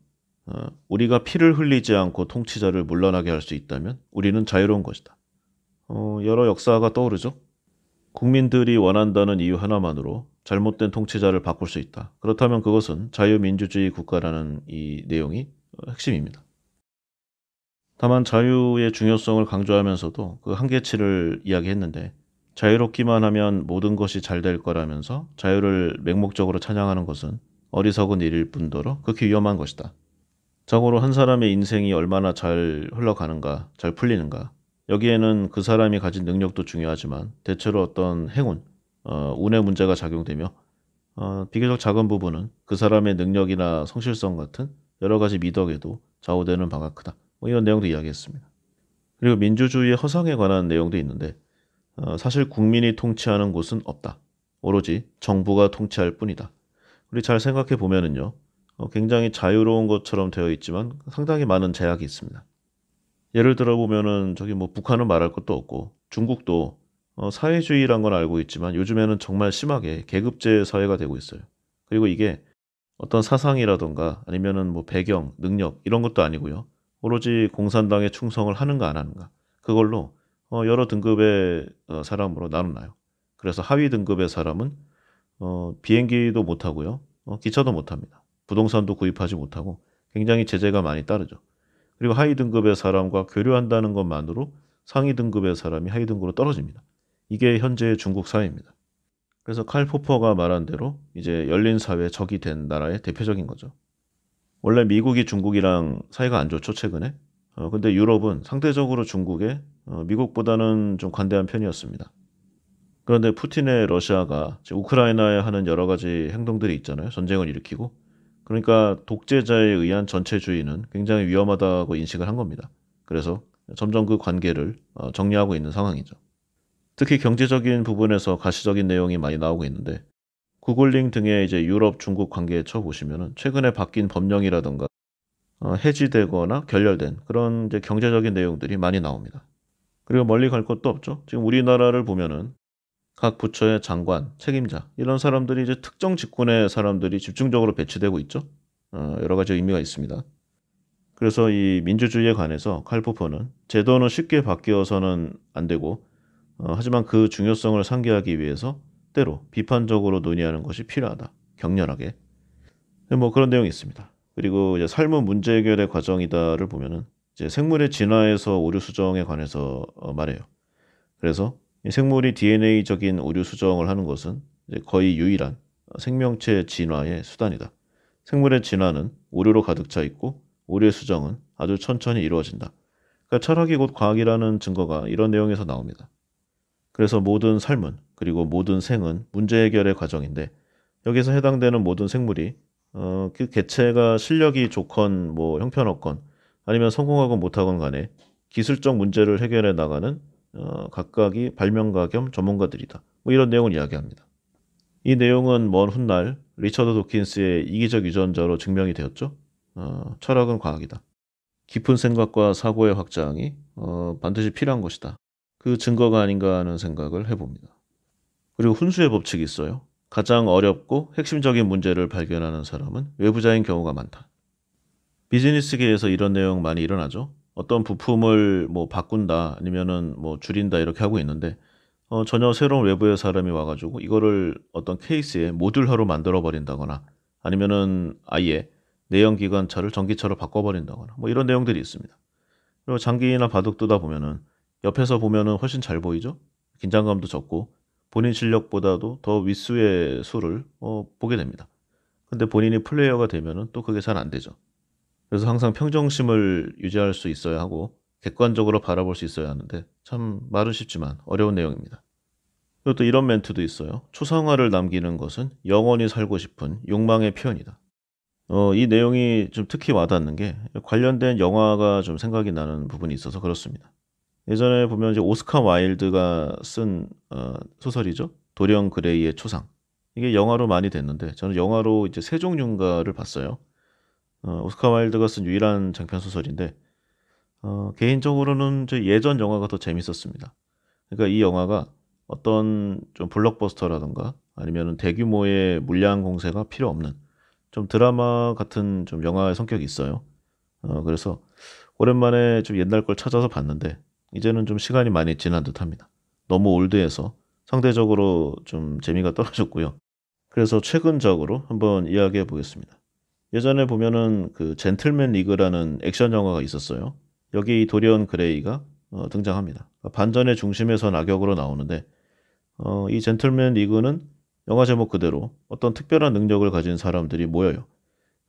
우리가 피를 흘리지 않고 통치자를 물러나게 할 수 있다면 우리는 자유로운 것이다. 여러 역사가 떠오르죠. 국민들이 원한다는 이유 하나만으로 잘못된 통치자를 바꿀 수 있다. 그렇다면 그것은 자유민주주의 국가라는 이 내용이 핵심입니다. 다만 자유의 중요성을 강조하면서도 그 한계치를 이야기했는데 자유롭기만 하면 모든 것이 잘 될 거라면서 자유를 맹목적으로 찬양하는 것은 어리석은 일일 뿐더러 극히 위험한 것이다. 자고로 한 사람의 인생이 얼마나 잘 흘러가는가, 잘 풀리는가. 여기에는 그 사람이 가진 능력도 중요하지만 대체로 어떤 행운, 운의 문제가 작용되며 비교적 작은 부분은 그 사람의 능력이나 성실성 같은 여러 가지 미덕에도 좌우되는 바가 크다. 뭐 이런 내용도 이야기했습니다. 그리고 민주주의의 허상에 관한 내용도 있는데 사실 국민이 통치하는 곳은 없다. 오로지 정부가 통치할 뿐이다. 우리 잘 생각해 보면은요. 굉장히 자유로운 것처럼 되어 있지만 상당히 많은 제약이 있습니다. 예를 들어 보면은 저기 뭐 북한은 말할 것도 없고 중국도 사회주의란 건 알고 있지만 요즘에는 정말 심하게 계급제 사회가 되고 있어요. 그리고 이게 어떤 사상이라던가 아니면은 뭐 배경, 능력 이런 것도 아니고요. 오로지 공산당에 충성을 하는가 안 하는가 그걸로 여러 등급의 사람으로 나누나요. 그래서 하위 등급의 사람은 비행기도 못 타고요. 기차도 못 탑니다. 부동산도 구입하지 못하고 굉장히 제재가 많이 따르죠. 그리고 하위 등급의 사람과 교류한다는 것만으로 상위 등급의 사람이 하위 등급으로 떨어집니다. 이게 현재의 중국 사회입니다. 그래서 칼 포퍼가 말한 대로 이제 열린 사회 적이 된 나라의 대표적인 거죠. 원래 미국이 중국이랑 사이가 안 좋죠, 최근에. 근데 유럽은 상대적으로 중국에 미국보다는 좀 관대한 편이었습니다. 그런데 푸틴의 러시아가 우크라이나에 하는 여러 가지 행동들이 있잖아요. 전쟁을 일으키고. 그러니까 독재자에 의한 전체주의는 굉장히 위험하다고 인식을 한 겁니다. 그래서 점점 그 관계를 정리하고 있는 상황이죠. 특히 경제적인 부분에서 가시적인 내용이 많이 나오고 있는데 구글링 등의 이제 유럽 중국 관계에 쳐보시면은 최근에 바뀐 법령이라든가 해지되거나 결렬된 그런 이제 경제적인 내용들이 많이 나옵니다. 그리고 멀리 갈 것도 없죠. 지금 우리나라를 보면은 각 부처의 장관, 책임자 이런 사람들이 이제 특정 직군의 사람들이 집중적으로 배치되고 있죠. 여러 가지 의미가 있습니다. 그래서 이 민주주의에 관해서 칼 포퍼는 제도는 쉽게 바뀌어서는 안 되고 하지만 그 중요성을 상기하기 위해서 때로 비판적으로 논의하는 것이 필요하다. 격렬하게. 뭐 그런 내용이 있습니다. 그리고 이제 삶은 문제 해결의 과정이다를 보면은 이제 생물의 진화에서 오류 수정에 관해서 말해요. 그래서 이 생물이 DNA적인 오류 수정을 하는 것은 이제 거의 유일한 생명체 진화의 수단이다. 생물의 진화는 오류로 가득 차 있고 오류의 수정은 아주 천천히 이루어진다. 그러니까 철학이 곧 과학이라는 증거가 이런 내용에서 나옵니다. 그래서 모든 삶은 그리고 모든 생은 문제 해결의 과정인데 여기서 해당되는 모든 생물이 그 개체가 실력이 좋건 뭐 형편없건 아니면 성공하건 못하건 간에 기술적 문제를 해결해 나가는 각각이 발명가 겸 전문가들이다. 뭐 이런 내용을 이야기합니다. 이 내용은 먼 훗날 리처드 도킨스의 이기적 유전자로 증명이 되었죠. 철학은 과학이다. 깊은 생각과 사고의 확장이 반드시 필요한 것이다. 그 증거가 아닌가 하는 생각을 해봅니다. 그리고 훈수의 법칙이 있어요. 가장 어렵고 핵심적인 문제를 발견하는 사람은 외부자인 경우가 많다. 비즈니스계에서 이런 내용 많이 일어나죠. 어떤 부품을 뭐 바꾼다 아니면은 뭐 줄인다 이렇게 하고 있는데 전혀 새로운 외부의 사람이 와가지고 이거를 어떤 케이스에 모듈화로 만들어 버린다거나 아니면은 아예 내연기관차를 전기차로 바꿔버린다거나 뭐 이런 내용들이 있습니다. 그리고 장기나 바둑 두다 보면은 옆에서 보면은 훨씬 잘 보이죠. 긴장감도 적고 본인 실력보다도 더 윗수의 수를 보게 됩니다. 근데 본인이 플레이어가 되면은 또 그게 잘 안 되죠. 그래서 항상 평정심을 유지할 수 있어야 하고 객관적으로 바라볼 수 있어야 하는데 참 말은 쉽지만 어려운 내용입니다. 그리고 또 이런 멘트도 있어요. 초상화를 남기는 것은 영원히 살고 싶은 욕망의 표현이다. 이 내용이 좀 특히 와닿는 게 관련된 영화가 좀 생각이 나는 부분이 있어서 그렇습니다. 예전에 보면 이제 오스카 와일드가 쓴 소설이죠. 도리언 그레이의 초상. 이게 영화로 많이 됐는데 저는 영화로 이제 세종윤가를 봤어요. 오스카 와일드가 쓴 유일한 장편 소설인데 개인적으로는 저 예전 영화가 더 재밌었습니다. 그러니까 이 영화가 어떤 좀 블록버스터라든가 아니면 대규모의 물량 공세가 필요 없는 좀 드라마 같은 좀 영화의 성격이 있어요. 그래서 오랜만에 좀 옛날 걸 찾아서 봤는데 이제는 좀 시간이 많이 지난 듯합니다. 너무 올드해서 상대적으로 좀 재미가 떨어졌고요. 그래서 최근적으로 한번 이야기해 보겠습니다. 예전에 보면은 그 젠틀맨 리그라는 액션 영화가 있었어요. 여기 이 도리언 그레이가 등장합니다. 반전의 중심에서 악역으로 나오는데 이 젠틀맨 리그는 영화 제목 그대로 어떤 특별한 능력을 가진 사람들이 모여요.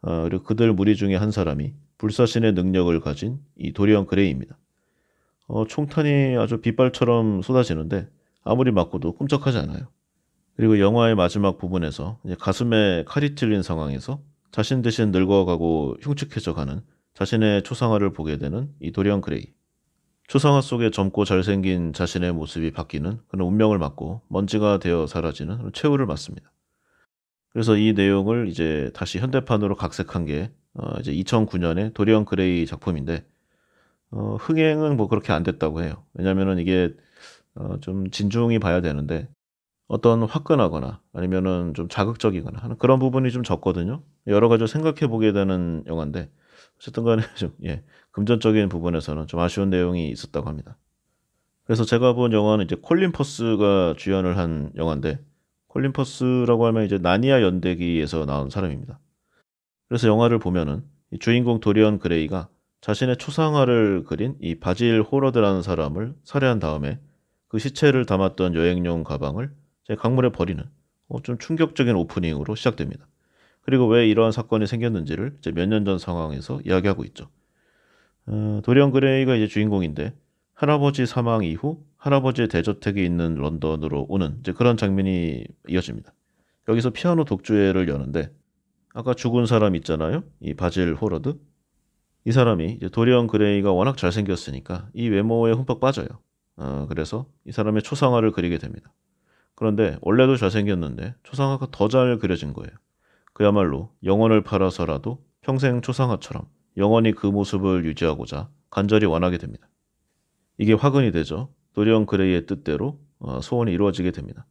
그리고 그들 무리 중에 한 사람이 불사신의 능력을 가진 이 도리언 그레이입니다. 총탄이 아주 빗발처럼 쏟아지는데 아무리 맞고도 끔찍하지 않아요. 그리고 영화의 마지막 부분에서 이제 가슴에 칼이 찔린 상황에서 자신 대신 늙어가고 흉측해져가는 자신의 초상화를 보게 되는 이 도리언 그레이. 초상화 속에 젊고 잘생긴 자신의 모습이 바뀌는 그런 운명을 맞고 먼지가 되어 사라지는 그런 최후를 맞습니다. 그래서 이 내용을 이제 다시 현대판으로 각색한 게 이제 2009년에 도리언 그레이 작품인데 흥행은 뭐 그렇게 안 됐다고 해요. 왜냐면은 이게 좀 진중히 봐야 되는데 어떤 화끈하거나 아니면은 좀 자극적이거나 하는 그런 부분이 좀 적거든요. 여러 가지 생각해 보게 되는 영화인데 어쨌든 간에 좀 금전적인 부분에서는 좀 아쉬운 내용이 있었다고 합니다. 그래서 제가 본 영화는 이제 콜린 퍼스가 주연을 한 영화인데 콜린 퍼스라고 하면 이제 나니아 연대기에서 나온 사람입니다. 그래서 영화를 보면은 이 주인공 도리언 그레이가 자신의 초상화를 그린 이 바질 호러드라는 사람을 살해한 다음에 그 시체를 담았던 여행용 가방을 제 강물에 버리는 좀 충격적인 오프닝으로 시작됩니다. 그리고 왜 이러한 사건이 생겼는지를 이제 몇 년 전 상황에서 이야기하고 있죠. 도리언 그레이가 이제 주인공인데 할아버지 사망 이후 할아버지의 대저택이 있는 런던으로 오는 이제 그런 장면이 이어집니다. 여기서 피아노 독주회를 여는데 아까 죽은 사람 있잖아요. 이 바질 호러드. 이 사람이 이제 도리언 그레이가 워낙 잘생겼으니까 이 외모에 흠뻑 빠져요. 그래서 이 사람의 초상화를 그리게 됩니다. 그런데 원래도 잘생겼는데 초상화가 더 잘 그려진 거예요. 그야말로 영혼을 팔아서라도 평생 초상화처럼 영원히 그 모습을 유지하고자 간절히 원하게 됩니다. 이게 화근이 되죠. 도리언 그레이의 뜻대로 소원이 이루어지게 됩니다.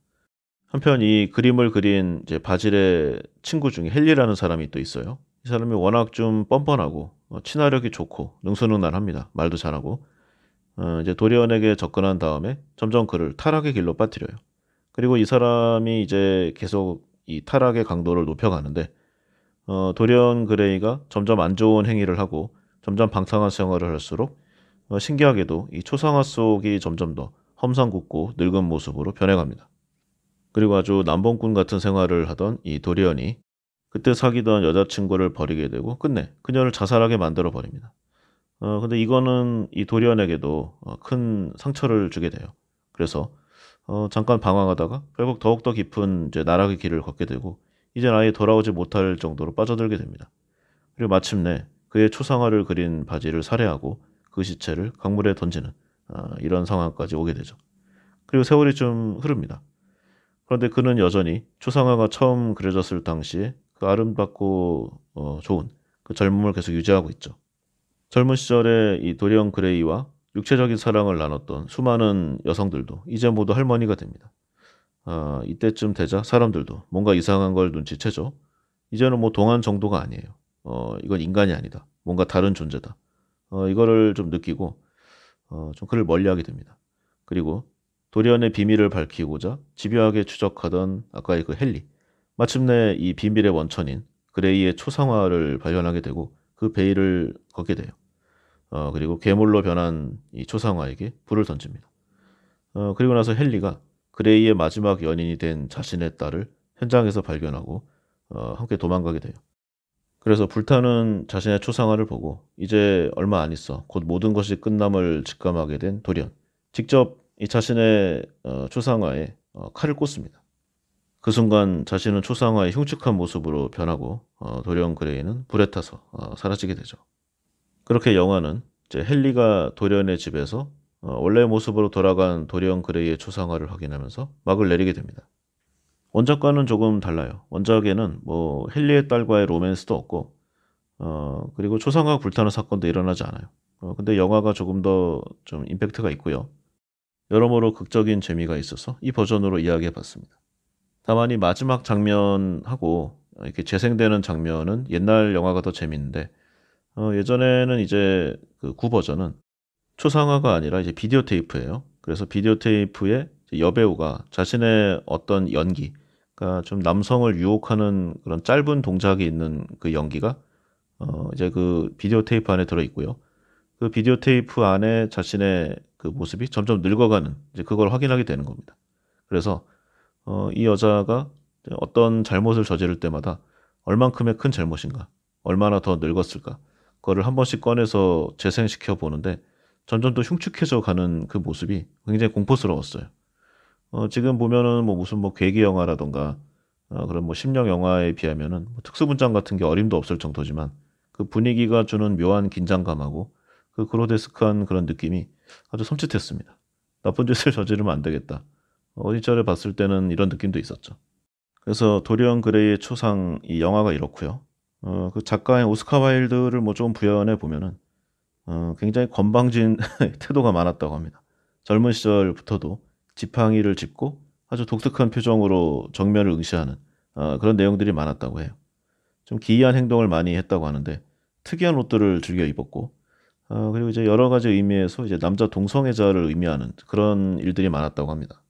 한편 이 그림을 그린 이제 바질의 친구 중에 헨리라는 사람이 또 있어요. 이 사람이 워낙 좀 뻔뻔하고 친화력이 좋고 능수능란합니다. 말도 잘하고. 이제 도리언에게 접근한 다음에 점점 그를 타락의 길로 빠뜨려요. 그리고 이 사람이 이제 계속 이 타락의 강도를 높여가는데 도리언 그레이가 점점 안 좋은 행위를 하고 점점 방탕한 생활을 할수록 신기하게도 이 초상화 속이 점점 더 험상궂고 늙은 모습으로 변해갑니다. 그리고 아주 남봉꾼 같은 생활을 하던 이 도리언이 그때 사귀던 여자친구를 버리게 되고 끝내 그녀를 자살하게 만들어 버립니다. 근데 이거는 이 도리언에게도 큰 상처를 주게 돼요. 그래서 잠깐 방황하다가 결국 더욱더 깊은 이제 나락의 길을 걷게 되고 이젠 아예 돌아오지 못할 정도로 빠져들게 됩니다. 그리고 마침내 그의 초상화를 그린 바지를 살해하고 그 시체를 강물에 던지는 이런 상황까지 오게 되죠. 그리고 세월이 좀 흐릅니다. 그런데 그는 여전히 초상화가 처음 그려졌을 당시에 그 아름답고 좋은 그 젊음을 계속 유지하고 있죠. 젊은 시절에 이 도리언 그레이와 육체적인 사랑을 나눴던 수많은 여성들도 이제 모두 할머니가 됩니다. 이때쯤 되자 사람들도 뭔가 이상한 걸 눈치채죠. 이제는 뭐 동안 정도가 아니에요. 이건 인간이 아니다. 뭔가 다른 존재다. 이거를 좀 느끼고 좀 그를 멀리하게 됩니다. 그리고 도리언의 비밀을 밝히고자 집요하게 추적하던 아까의 그 헨리. 마침내 이 비밀의 원천인 그레이의 초상화를 발견하게 되고 그 베일을 걷게 돼요. 그리고 괴물로 변한 이 초상화에게 불을 던집니다. 그리고 나서 헨리가 그레이의 마지막 연인이 된 자신의 딸을 현장에서 발견하고 함께 도망가게 돼요. 그래서 불타는 자신의 초상화를 보고 이제 얼마 안 있어 곧 모든 것이 끝남을 직감하게 된 도리언. 직접 이 자신의 초상화에 칼을 꽂습니다. 그 순간 자신은 초상화의 흉측한 모습으로 변하고 도리언 그레이는 불에 타서 사라지게 되죠. 그렇게 영화는 이제 헨리가 도리언의 집에서 원래의 모습으로 돌아간 도리언 그레이의 초상화를 확인하면서 막을 내리게 됩니다. 원작과는 조금 달라요. 원작에는 뭐 헨리의 딸과의 로맨스도 없고 그리고 초상화가 불타는 사건도 일어나지 않아요. 근데 영화가 조금 더 좀 임팩트가 있고요. 여러모로 극적인 재미가 있어서 이 버전으로 이야기해봤습니다. 다만 이 마지막 장면하고 이렇게 재생되는 장면은 옛날 영화가 더 재밌는데 예전에는 이제 그 구 버전은 초상화가 아니라 이제 비디오 테이프예요. 그래서 비디오 테이프에 여배우가 자신의 어떤 연기, 그러니까 좀 남성을 유혹하는 그런 짧은 동작이 있는 그 연기가 이제 그 비디오 테이프 안에 들어 있고요. 그 비디오 테이프 안에 자신의 그 모습이 점점 늙어가는 이제 그걸 확인하게 되는 겁니다. 그래서 이 여자가 어떤 잘못을 저지를 때마다 얼만큼의 큰 잘못인가, 얼마나 더 늙었을까, 그거를 한 번씩 꺼내서 재생시켜 보는데 점점 더 흉측해져 가는 그 모습이 굉장히 공포스러웠어요. 지금 보면은 뭐 무슨 뭐 괴기 영화라던가 그런 뭐 심령 영화에 비하면은 뭐 특수 분장 같은 게 어림도 없을 정도지만 그 분위기가 주는 묘한 긴장감하고 그 그로데스크한 그런 느낌이 아주 섬찟했습니다. 나쁜 짓을 저지르면 안 되겠다. 어디저래 봤을 때는 이런 느낌도 있었죠. 그래서 도리언 그레이의 초상 이 영화가 이렇고요. 그 작가의 오스카 와일드를 뭐 좀 부연해 보면은 굉장히 건방진 태도가 많았다고 합니다. 젊은 시절부터도 지팡이를 짚고 아주 독특한 표정으로 정면을 응시하는 그런 내용들이 많았다고 해요. 좀 기이한 행동을 많이 했다고 하는데 특이한 옷들을 즐겨 입었고 그리고 이제 여러 가지 의미에서 이제 남자 동성애자를 의미하는 그런 일들이 많았다고 합니다.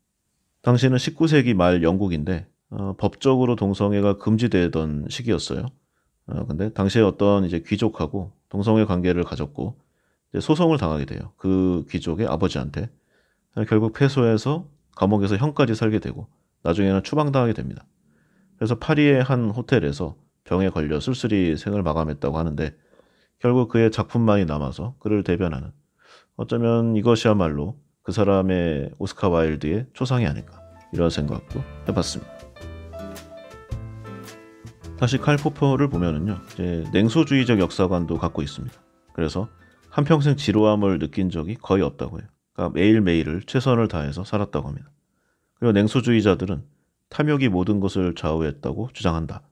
당시는 19세기 말 영국인데 법적으로 동성애가 금지되던 시기였어요. 근데 당시에 어떤 이제 귀족하고 동성애 관계를 가졌고 이제 소송을 당하게 돼요. 그 귀족의 아버지한테. 결국 패소해서 감옥에서 형까지 살게 되고 나중에는 추방당하게 됩니다. 그래서 파리의 한 호텔에서 병에 걸려 쓸쓸히 생을 마감했다고 하는데 결국 그의 작품만이 남아서 그를 대변하는 어쩌면 이것이야말로 그 사람의 오스카 와일드의 초상이 아닐까 이런 생각도 해봤습니다. 다시 칼 포퍼를 보면은요, 이제 냉소주의적 역사관도 갖고 있습니다. 그래서 한평생 지루함을 느낀 적이 거의 없다고 해요. 그러니까 매일매일을 최선을 다해서 살았다고 합니다. 그리고 냉소주의자들은 탐욕이 모든 것을 좌우했다고 주장한다.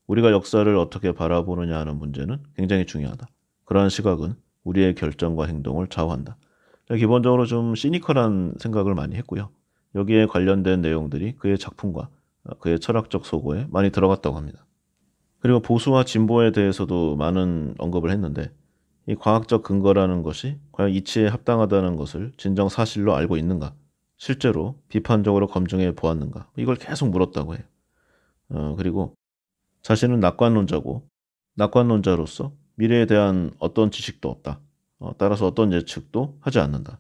우리가 역사를 어떻게 바라보느냐 하는 문제는 굉장히 중요하다. 그러한 시각은 우리의 결정과 행동을 좌우한다. 기본적으로 좀 시니컬한 생각을 많이 했고요. 여기에 관련된 내용들이 그의 작품과 그의 철학적 소고에 많이 들어갔다고 합니다. 그리고 보수와 진보에 대해서도 많은 언급을 했는데 이 과학적 근거라는 것이 과연 이치에 합당하다는 것을 진정 사실로 알고 있는가? 실제로 비판적으로 검증해 보았는가? 이걸 계속 물었다고 해요. 그리고 자신은 낙관론자고 낙관론자로서 미래에 대한 어떤 지식도 없다. 따라서 어떤 예측도 하지 않는다.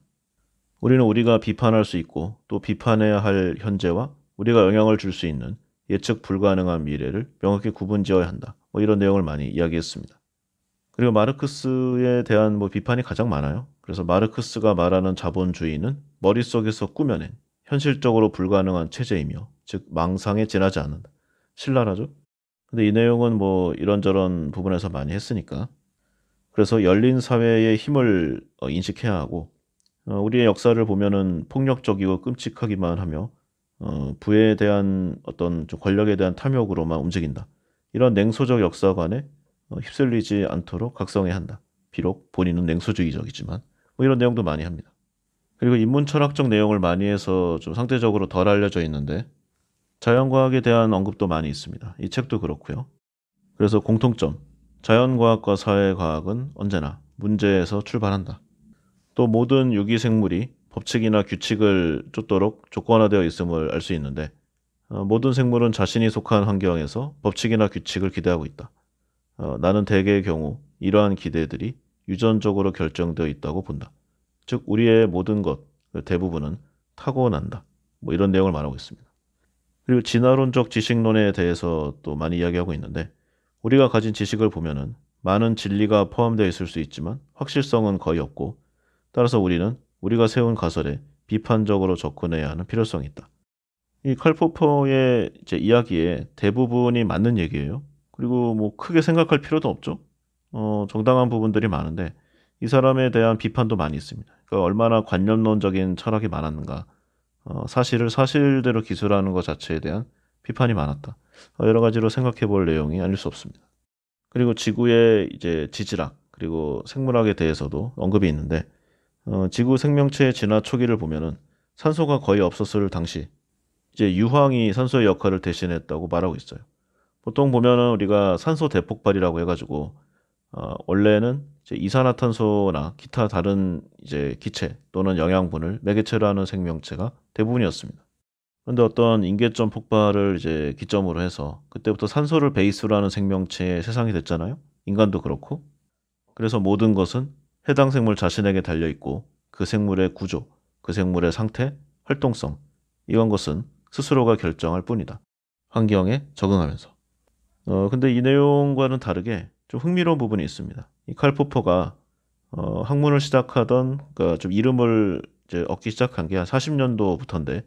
우리는 우리가 비판할 수 있고 또 비판해야 할 현재와 우리가 영향을 줄 수 있는 예측 불가능한 미래를 명확히 구분지어야 한다. 이런 내용을 많이 이야기했습니다. 그리고 마르크스에 대한 비판이 가장 많아요. 그래서 마르크스가 말하는 자본주의는 머릿속에서 꾸며낸 현실적으로 불가능한 체제이며 즉 망상에 지나지 않는다. 신랄하죠? 근데 이 내용은 이런저런 부분에서 많이 했으니까 그래서 열린 사회의 힘을 인식해야 하고 우리의 역사를 보면은 폭력적이고 끔찍하기만 하며 부에 대한 어떤 좀 권력에 대한 탐욕으로만 움직인다. 이런 냉소적 역사관에 휩쓸리지 않도록 각성해야 한다. 비록 본인은 냉소주의적이지만 이런 내용도 많이 합니다. 그리고 인문 철학적 내용을 많이 해서 좀 상대적으로 덜 알려져 있는데 자연과학에 대한 언급도 많이 있습니다. 이 책도 그렇고요. 그래서 공통점, 자연과학과 사회과학은 언제나 문제에서 출발한다. 또 모든 유기생물이 법칙이나 규칙을 쫓도록 조건화되어 있음을 알 수 있는데 모든 생물은 자신이 속한 환경에서 법칙이나 규칙을 기대하고 있다. 나는 대개의 경우 이러한 기대들이 유전적으로 결정되어 있다고 본다. 즉 우리의 모든 것, 대부분은 타고난다. 이런 내용을 말하고 있습니다. 그리고 진화론적 지식론에 대해서 또 많이 이야기하고 있는데 우리가 가진 지식을 보면은 많은 진리가 포함되어 있을 수 있지만 확실성은 거의 없고 따라서 우리는 우리가 세운 가설에 비판적으로 접근해야 하는 필요성이 있다. 이 칼 포퍼의 이제 이야기에 대부분이 맞는 얘기예요. 그리고 크게 생각할 필요도 없죠. 정당한 부분들이 많은데 이 사람에 대한 비판도 많이 있습니다. 그러니까 얼마나 관념론적인 철학이 많았는가. 사실을 사실대로 기술하는 것 자체에 대한 비판이 많았다. 여러 가지로 생각해 볼 내용이 아닐 수 없습니다. 그리고 지구의 이제 지질학 그리고 생물학에 대해서도 언급이 있는데 지구 생명체의 진화 초기를 보면은 산소가 거의 없었을 당시 이제 유황이 산소의 역할을 대신했다고 말하고 있어요. 보통 보면은 우리가 산소 대폭발이라고 해가지고 원래는 이제 이산화탄소나 기타 다른 이제 기체 또는 영양분을 매개체로 하는 생명체가 대부분이었습니다. 그런데 어떤 인계점 폭발을 이제 기점으로 해서 그때부터 산소를 베이스로 하는 생명체의 세상이 됐잖아요. 인간도 그렇고. 그래서 모든 것은 해당 생물 자신에게 달려 있고 그 생물의 구조, 그 생물의 상태, 활동성 이런 것은 스스로가 결정할 뿐이다. 환경에 적응하면서. 근데 이 내용과는 다르게 좀 흥미로운 부분이 있습니다. 이 칼 포퍼가 학문을 시작하던 그러니까 좀 이름을 이제 얻기 시작한 게 한 40년도부터인데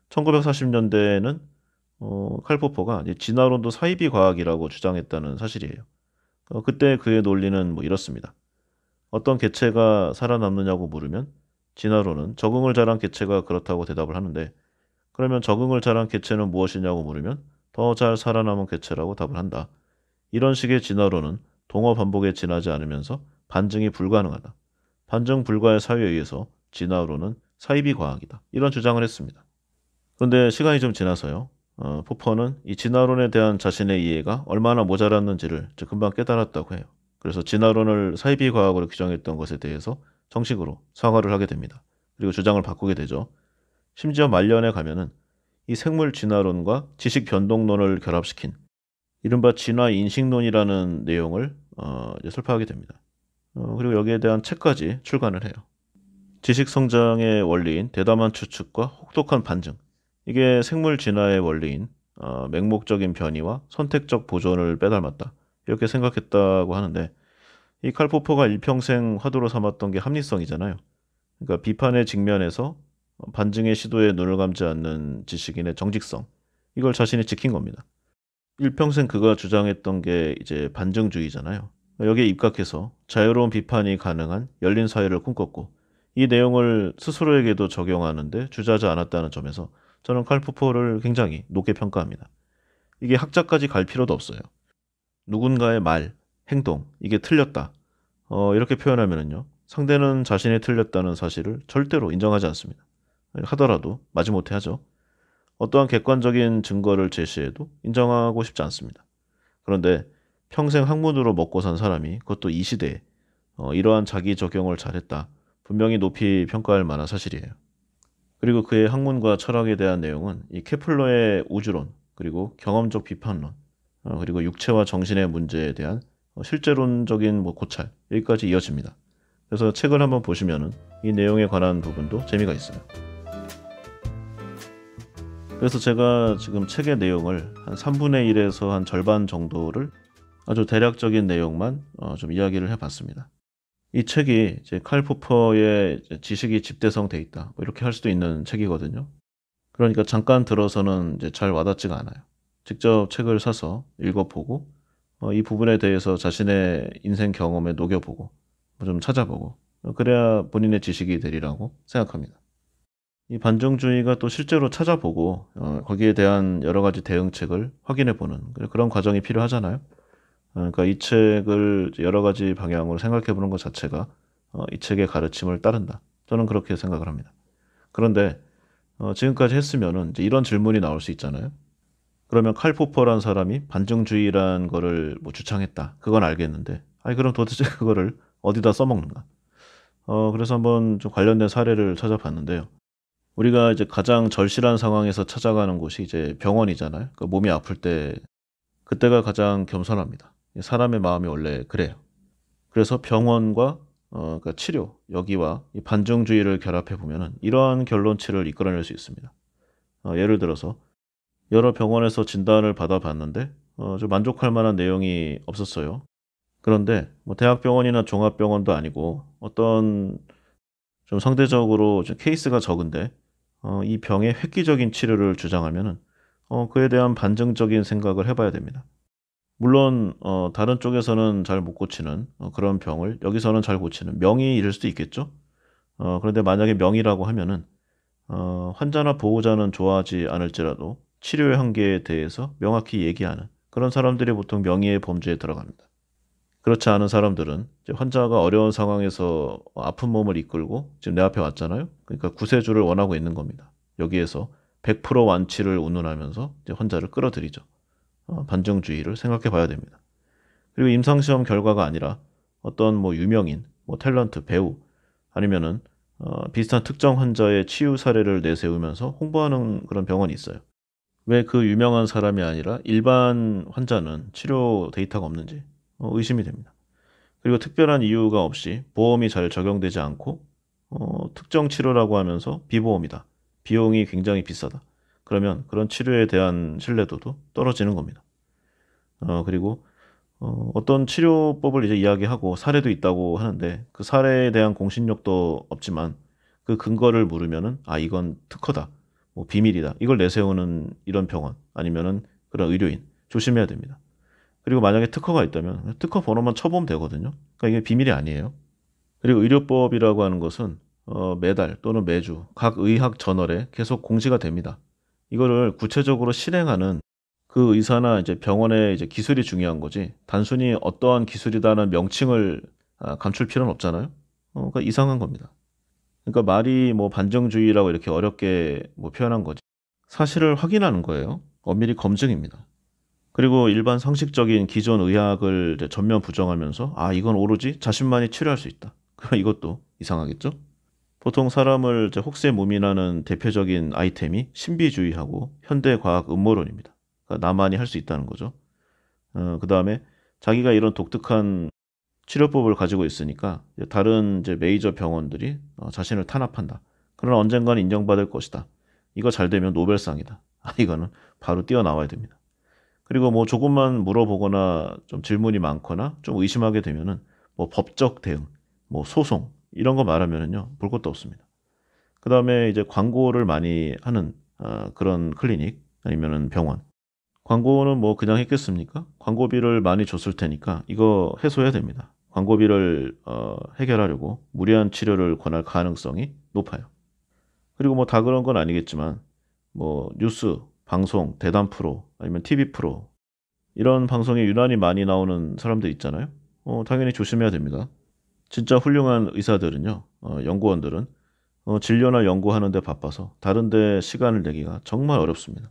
1940년대에는 칼 포퍼가 이제 진화론도 사이비 과학이라고 주장했다는 사실이에요. 그때 그의 논리는 이렇습니다. 어떤 개체가 살아남느냐고 물으면 진화론은 적응을 잘한 개체가 그렇다고 대답을 하는데 그러면 적응을 잘한 개체는 무엇이냐고 물으면 더 잘 살아남은 개체라고 답을 한다. 이런 식의 진화론은 동어 반복에 지나지 않으면서 반증이 불가능하다. 반증 불가의 사유에 의해서 진화론은 사이비 과학이다. 이런 주장을 했습니다. 그런데 시간이 좀 지나서요. 포퍼는 이 진화론에 대한 자신의 이해가 얼마나 모자랐는지를 금방 깨달았다고 해요. 그래서 진화론을 사이비 과학으로 규정했던 것에 대해서 정식으로 사과를 하게 됩니다. 그리고 주장을 바꾸게 되죠. 심지어 말년에 가면은 이 생물 진화론과 지식 변동론을 결합시킨 이른바 진화 인식론이라는 내용을 이제 설파하게 됩니다. 그리고 여기에 대한 책까지 출간을 해요. 지식 성장의 원리인 대담한 추측과 혹독한 반증. 이게 생물 진화의 원리인 맹목적인 변이와 선택적 보존을 빼닮았다. 이렇게 생각했다고 하는데 이 칼 포퍼가 일평생 화두로 삼았던 게 합리성이잖아요. 그러니까 비판의 직면에서 반증의 시도에 눈을 감지 않는 지식인의 정직성. 이걸 자신이 지킨 겁니다. 일평생 그가 주장했던 게 이제 반증주의잖아요. 여기에 입각해서 자유로운 비판이 가능한 열린 사회를 꿈꿨고 이 내용을 스스로에게도 적용하는데 주저하지 않았다는 점에서 저는 칼 포퍼를 굉장히 높게 평가합니다. 이게 학자까지 갈 필요도 없어요. 누군가의 말, 행동, 이게 틀렸다. 이렇게 표현하면은요. 상대는 자신이 틀렸다는 사실을 절대로 인정하지 않습니다. 하더라도 마지못해 하죠. 어떠한 객관적인 증거를 제시해도 인정하고 싶지 않습니다. 그런데 평생 학문으로 먹고 산 사람이 그것도 이 시대에 이러한 자기 적용을 잘했다. 분명히 높이 평가할 만한 사실이에요. 그리고 그의 학문과 철학에 대한 내용은 이 케플러의 우주론, 그리고 경험적 비판론, 그리고 육체와 정신의 문제에 대한 실제론적인 고찰, 여기까지 이어집니다. 그래서 책을 한번 보시면은 이 내용에 관한 부분도 재미가 있어요. 그래서 제가 지금 책의 내용을 한 3분의 1에서 한 절반 정도를 아주 대략적인 내용만 좀 이야기를 해봤습니다. 이 책이 이제 칼 포퍼의 지식이 집대성돼 있다, 이렇게 할 수도 있는 책이거든요. 그러니까 잠깐 들어서는 이제 잘 와닿지가 않아요. 직접 책을 사서 읽어보고 이 부분에 대해서 자신의 인생 경험에 녹여보고 좀 찾아보고 그래야 본인의 지식이 되리라고 생각합니다. 이 반증주의가 또 실제로 찾아보고 거기에 대한 여러 가지 대응책을 확인해보는 그런 과정이 필요하잖아요. 그러니까 이 책을 여러 가지 방향으로 생각해보는 것 자체가 이 책의 가르침을 따른다. 저는 그렇게 생각을 합니다. 그런데 지금까지 했으면은 이제 이런 질문이 나올 수 있잖아요. 그러면 칼 포퍼란 사람이 반증주의란 거를 주창했다. 그건 알겠는데, 아니 그럼 도대체 그거를 어디다 써먹는가? 그래서 한번 좀 관련된 사례를 찾아봤는데요. 우리가 이제 가장 절실한 상황에서 찾아가는 곳이 이제 병원이잖아요. 그 몸이 아플 때 그때가 가장 겸손합니다. 사람의 마음이 원래 그래요. 그래서 병원과 그러니까 치료 여기와 이 반증주의를 결합해 보면은 이러한 결론치를 이끌어낼 수 있습니다. 예를 들어서 여러 병원에서 진단을 받아봤는데 좀 만족할 만한 내용이 없었어요. 그런데 대학병원이나 종합병원도 아니고 어떤 좀 상대적으로 좀 케이스가 적은데 이 병의 획기적인 치료를 주장하면은 그에 대한 반증적인 생각을 해봐야 됩니다. 물론 다른 쪽에서는 잘 못 고치는 그런 병을 여기서는 잘 고치는 명의 이를 수도 있겠죠. 그런데 만약에 명의라고 하면은 환자나 보호자는 좋아하지 않을지라도 치료의 한계에 대해서 명확히 얘기하는 그런 사람들이 보통 명의의 범주에 들어갑니다. 그렇지 않은 사람들은 이제 환자가 어려운 상황에서 아픈 몸을 이끌고 지금 내 앞에 왔잖아요. 그러니까 구세주를 원하고 있는 겁니다. 여기에서 100% 완치를 운운하면서 이제 환자를 끌어들이죠. 반증주의를 생각해 봐야 됩니다. 그리고 임상시험 결과가 아니라 어떤 유명인, 탤런트, 배우 아니면은 비슷한 특정 환자의 치유 사례를 내세우면서 홍보하는 그런 병원이 있어요. 왜 그 유명한 사람이 아니라 일반 환자는 치료 데이터가 없는지 의심이 됩니다. 그리고 특별한 이유가 없이 보험이 잘 적용되지 않고 특정 치료라고 하면서 비보험이다. 비용이 굉장히 비싸다. 그러면 그런 치료에 대한 신뢰도도 떨어지는 겁니다. 그리고 어떤 치료법을 이제 이야기하고 사례도 있다고 하는데 그 사례에 대한 공신력도 없지만 그 근거를 물으면은 이건 특허다. 비밀이다. 이걸 내세우는 이런 병원 아니면은 그런 의료인 조심해야 됩니다. 그리고 만약에 특허가 있다면 특허 번호만 쳐보면 되거든요. 그러니까 이게 비밀이 아니에요. 그리고 의료법이라고 하는 것은 매달 또는 매주 각 의학 저널에 계속 공지가 됩니다. 이거를 구체적으로 실행하는 그 의사나 이제 병원의 이제 기술이 중요한 거지 단순히 어떠한 기술이다는 명칭을 감출 필요는 없잖아요. 그러니까 이상한 겁니다. 그러니까 말이 반증주의라고 이렇게 어렵게 표현한 거지 사실을 확인하는 거예요. 엄밀히 검증입니다. 그리고 일반 상식적인 기존 의학을 이제 전면 부정하면서 이건 오로지 자신만이 치료할 수 있다. 그럼 이것도 이상하겠죠? 보통 사람을 이제 혹세무민하는 대표적인 아이템이 신비주의하고 현대과학 음모론입니다. 그러니까 나만이 할 수 있다는 거죠. 그 다음에 자기가 이런 독특한 치료법을 가지고 있으니까 다른 이제 메이저 병원들이 자신을 탄압한다. 그러나 언젠가는 인정받을 것이다. 이거 잘 되면 노벨상이다. 이거는 바로 뛰어나와야 됩니다. 그리고 조금만 물어보거나 좀 질문이 많거나 좀 의심하게 되면은 법적 대응, 소송 이런 거 말하면은요 볼 것도 없습니다. 그 다음에 이제 광고를 많이 하는 그런 클리닉 아니면은 병원. 광고는 그냥 했겠습니까? 광고비를 많이 줬을 테니까 이거 해소해야 됩니다. 광고비를 해결하려고 무리한 치료를 권할 가능성이 높아요. 그리고 다 그런 건 아니겠지만 뉴스, 방송, 대담 프로 아니면 TV 프로 이런 방송에 유난히 많이 나오는 사람들 있잖아요. 당연히 조심해야 됩니다. 진짜 훌륭한 의사들은요, 연구원들은 진료나 연구하는 데 바빠서 다른 데 시간을 내기가 정말 어렵습니다.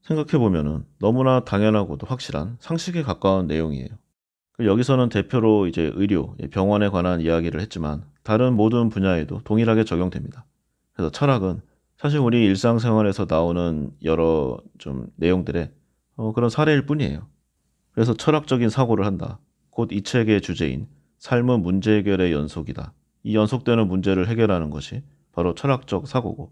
생각해 보면은 너무나 당연하고도 확실한 상식에 가까운 내용이에요. 여기서는 대표로 이제 의료, 병원에 관한 이야기를 했지만 다른 모든 분야에도 동일하게 적용됩니다. 그래서 철학은 사실 우리 일상생활에서 나오는 여러 좀 내용들의 그런 사례일 뿐이에요. 그래서 철학적인 사고를 한다. 곧 이 책의 주제인 삶은 문제 해결의 연속이다. 이 연속되는 문제를 해결하는 것이 바로 철학적 사고고,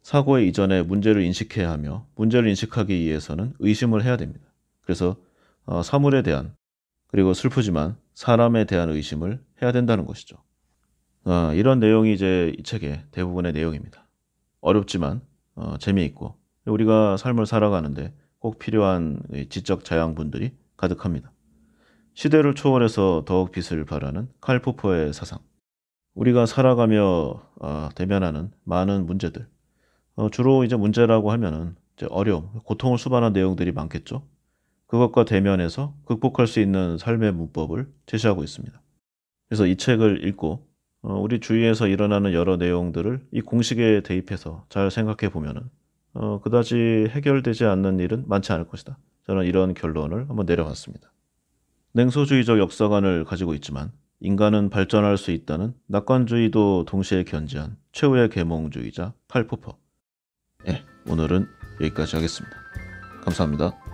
사고의 이전에 문제를 인식해야 하며 문제를 인식하기 위해서는 의심을 해야 됩니다. 그래서 사물에 대한, 그리고 슬프지만 사람에 대한 의심을 해야 된다는 것이죠. 이런 내용이 이제 이 책의 대부분의 내용입니다. 어렵지만 재미있고 우리가 삶을 살아가는데 꼭 필요한 이 지적 자양분들이 가득합니다. 시대를 초월해서 더욱 빛을 발하는 칼 포퍼의 사상. 우리가 살아가며 대면하는 많은 문제들. 주로 이제 문제라고 하면은 이제 어려움, 고통을 수반한 내용들이 많겠죠. 그것과 대면해서 극복할 수 있는 삶의 문법을 제시하고 있습니다. 그래서 이 책을 읽고 우리 주위에서 일어나는 여러 내용들을 이 공식에 대입해서 잘 생각해 보면은 그다지 해결되지 않는 일은 많지 않을 것이다. 저는 이런 결론을 한번 내려봤습니다. 냉소주의적 역사관을 가지고 있지만 인간은 발전할 수 있다는 낙관주의도 동시에 견지한 최후의 계몽주의자 칼 포퍼. 오늘은 여기까지 하겠습니다. 감사합니다.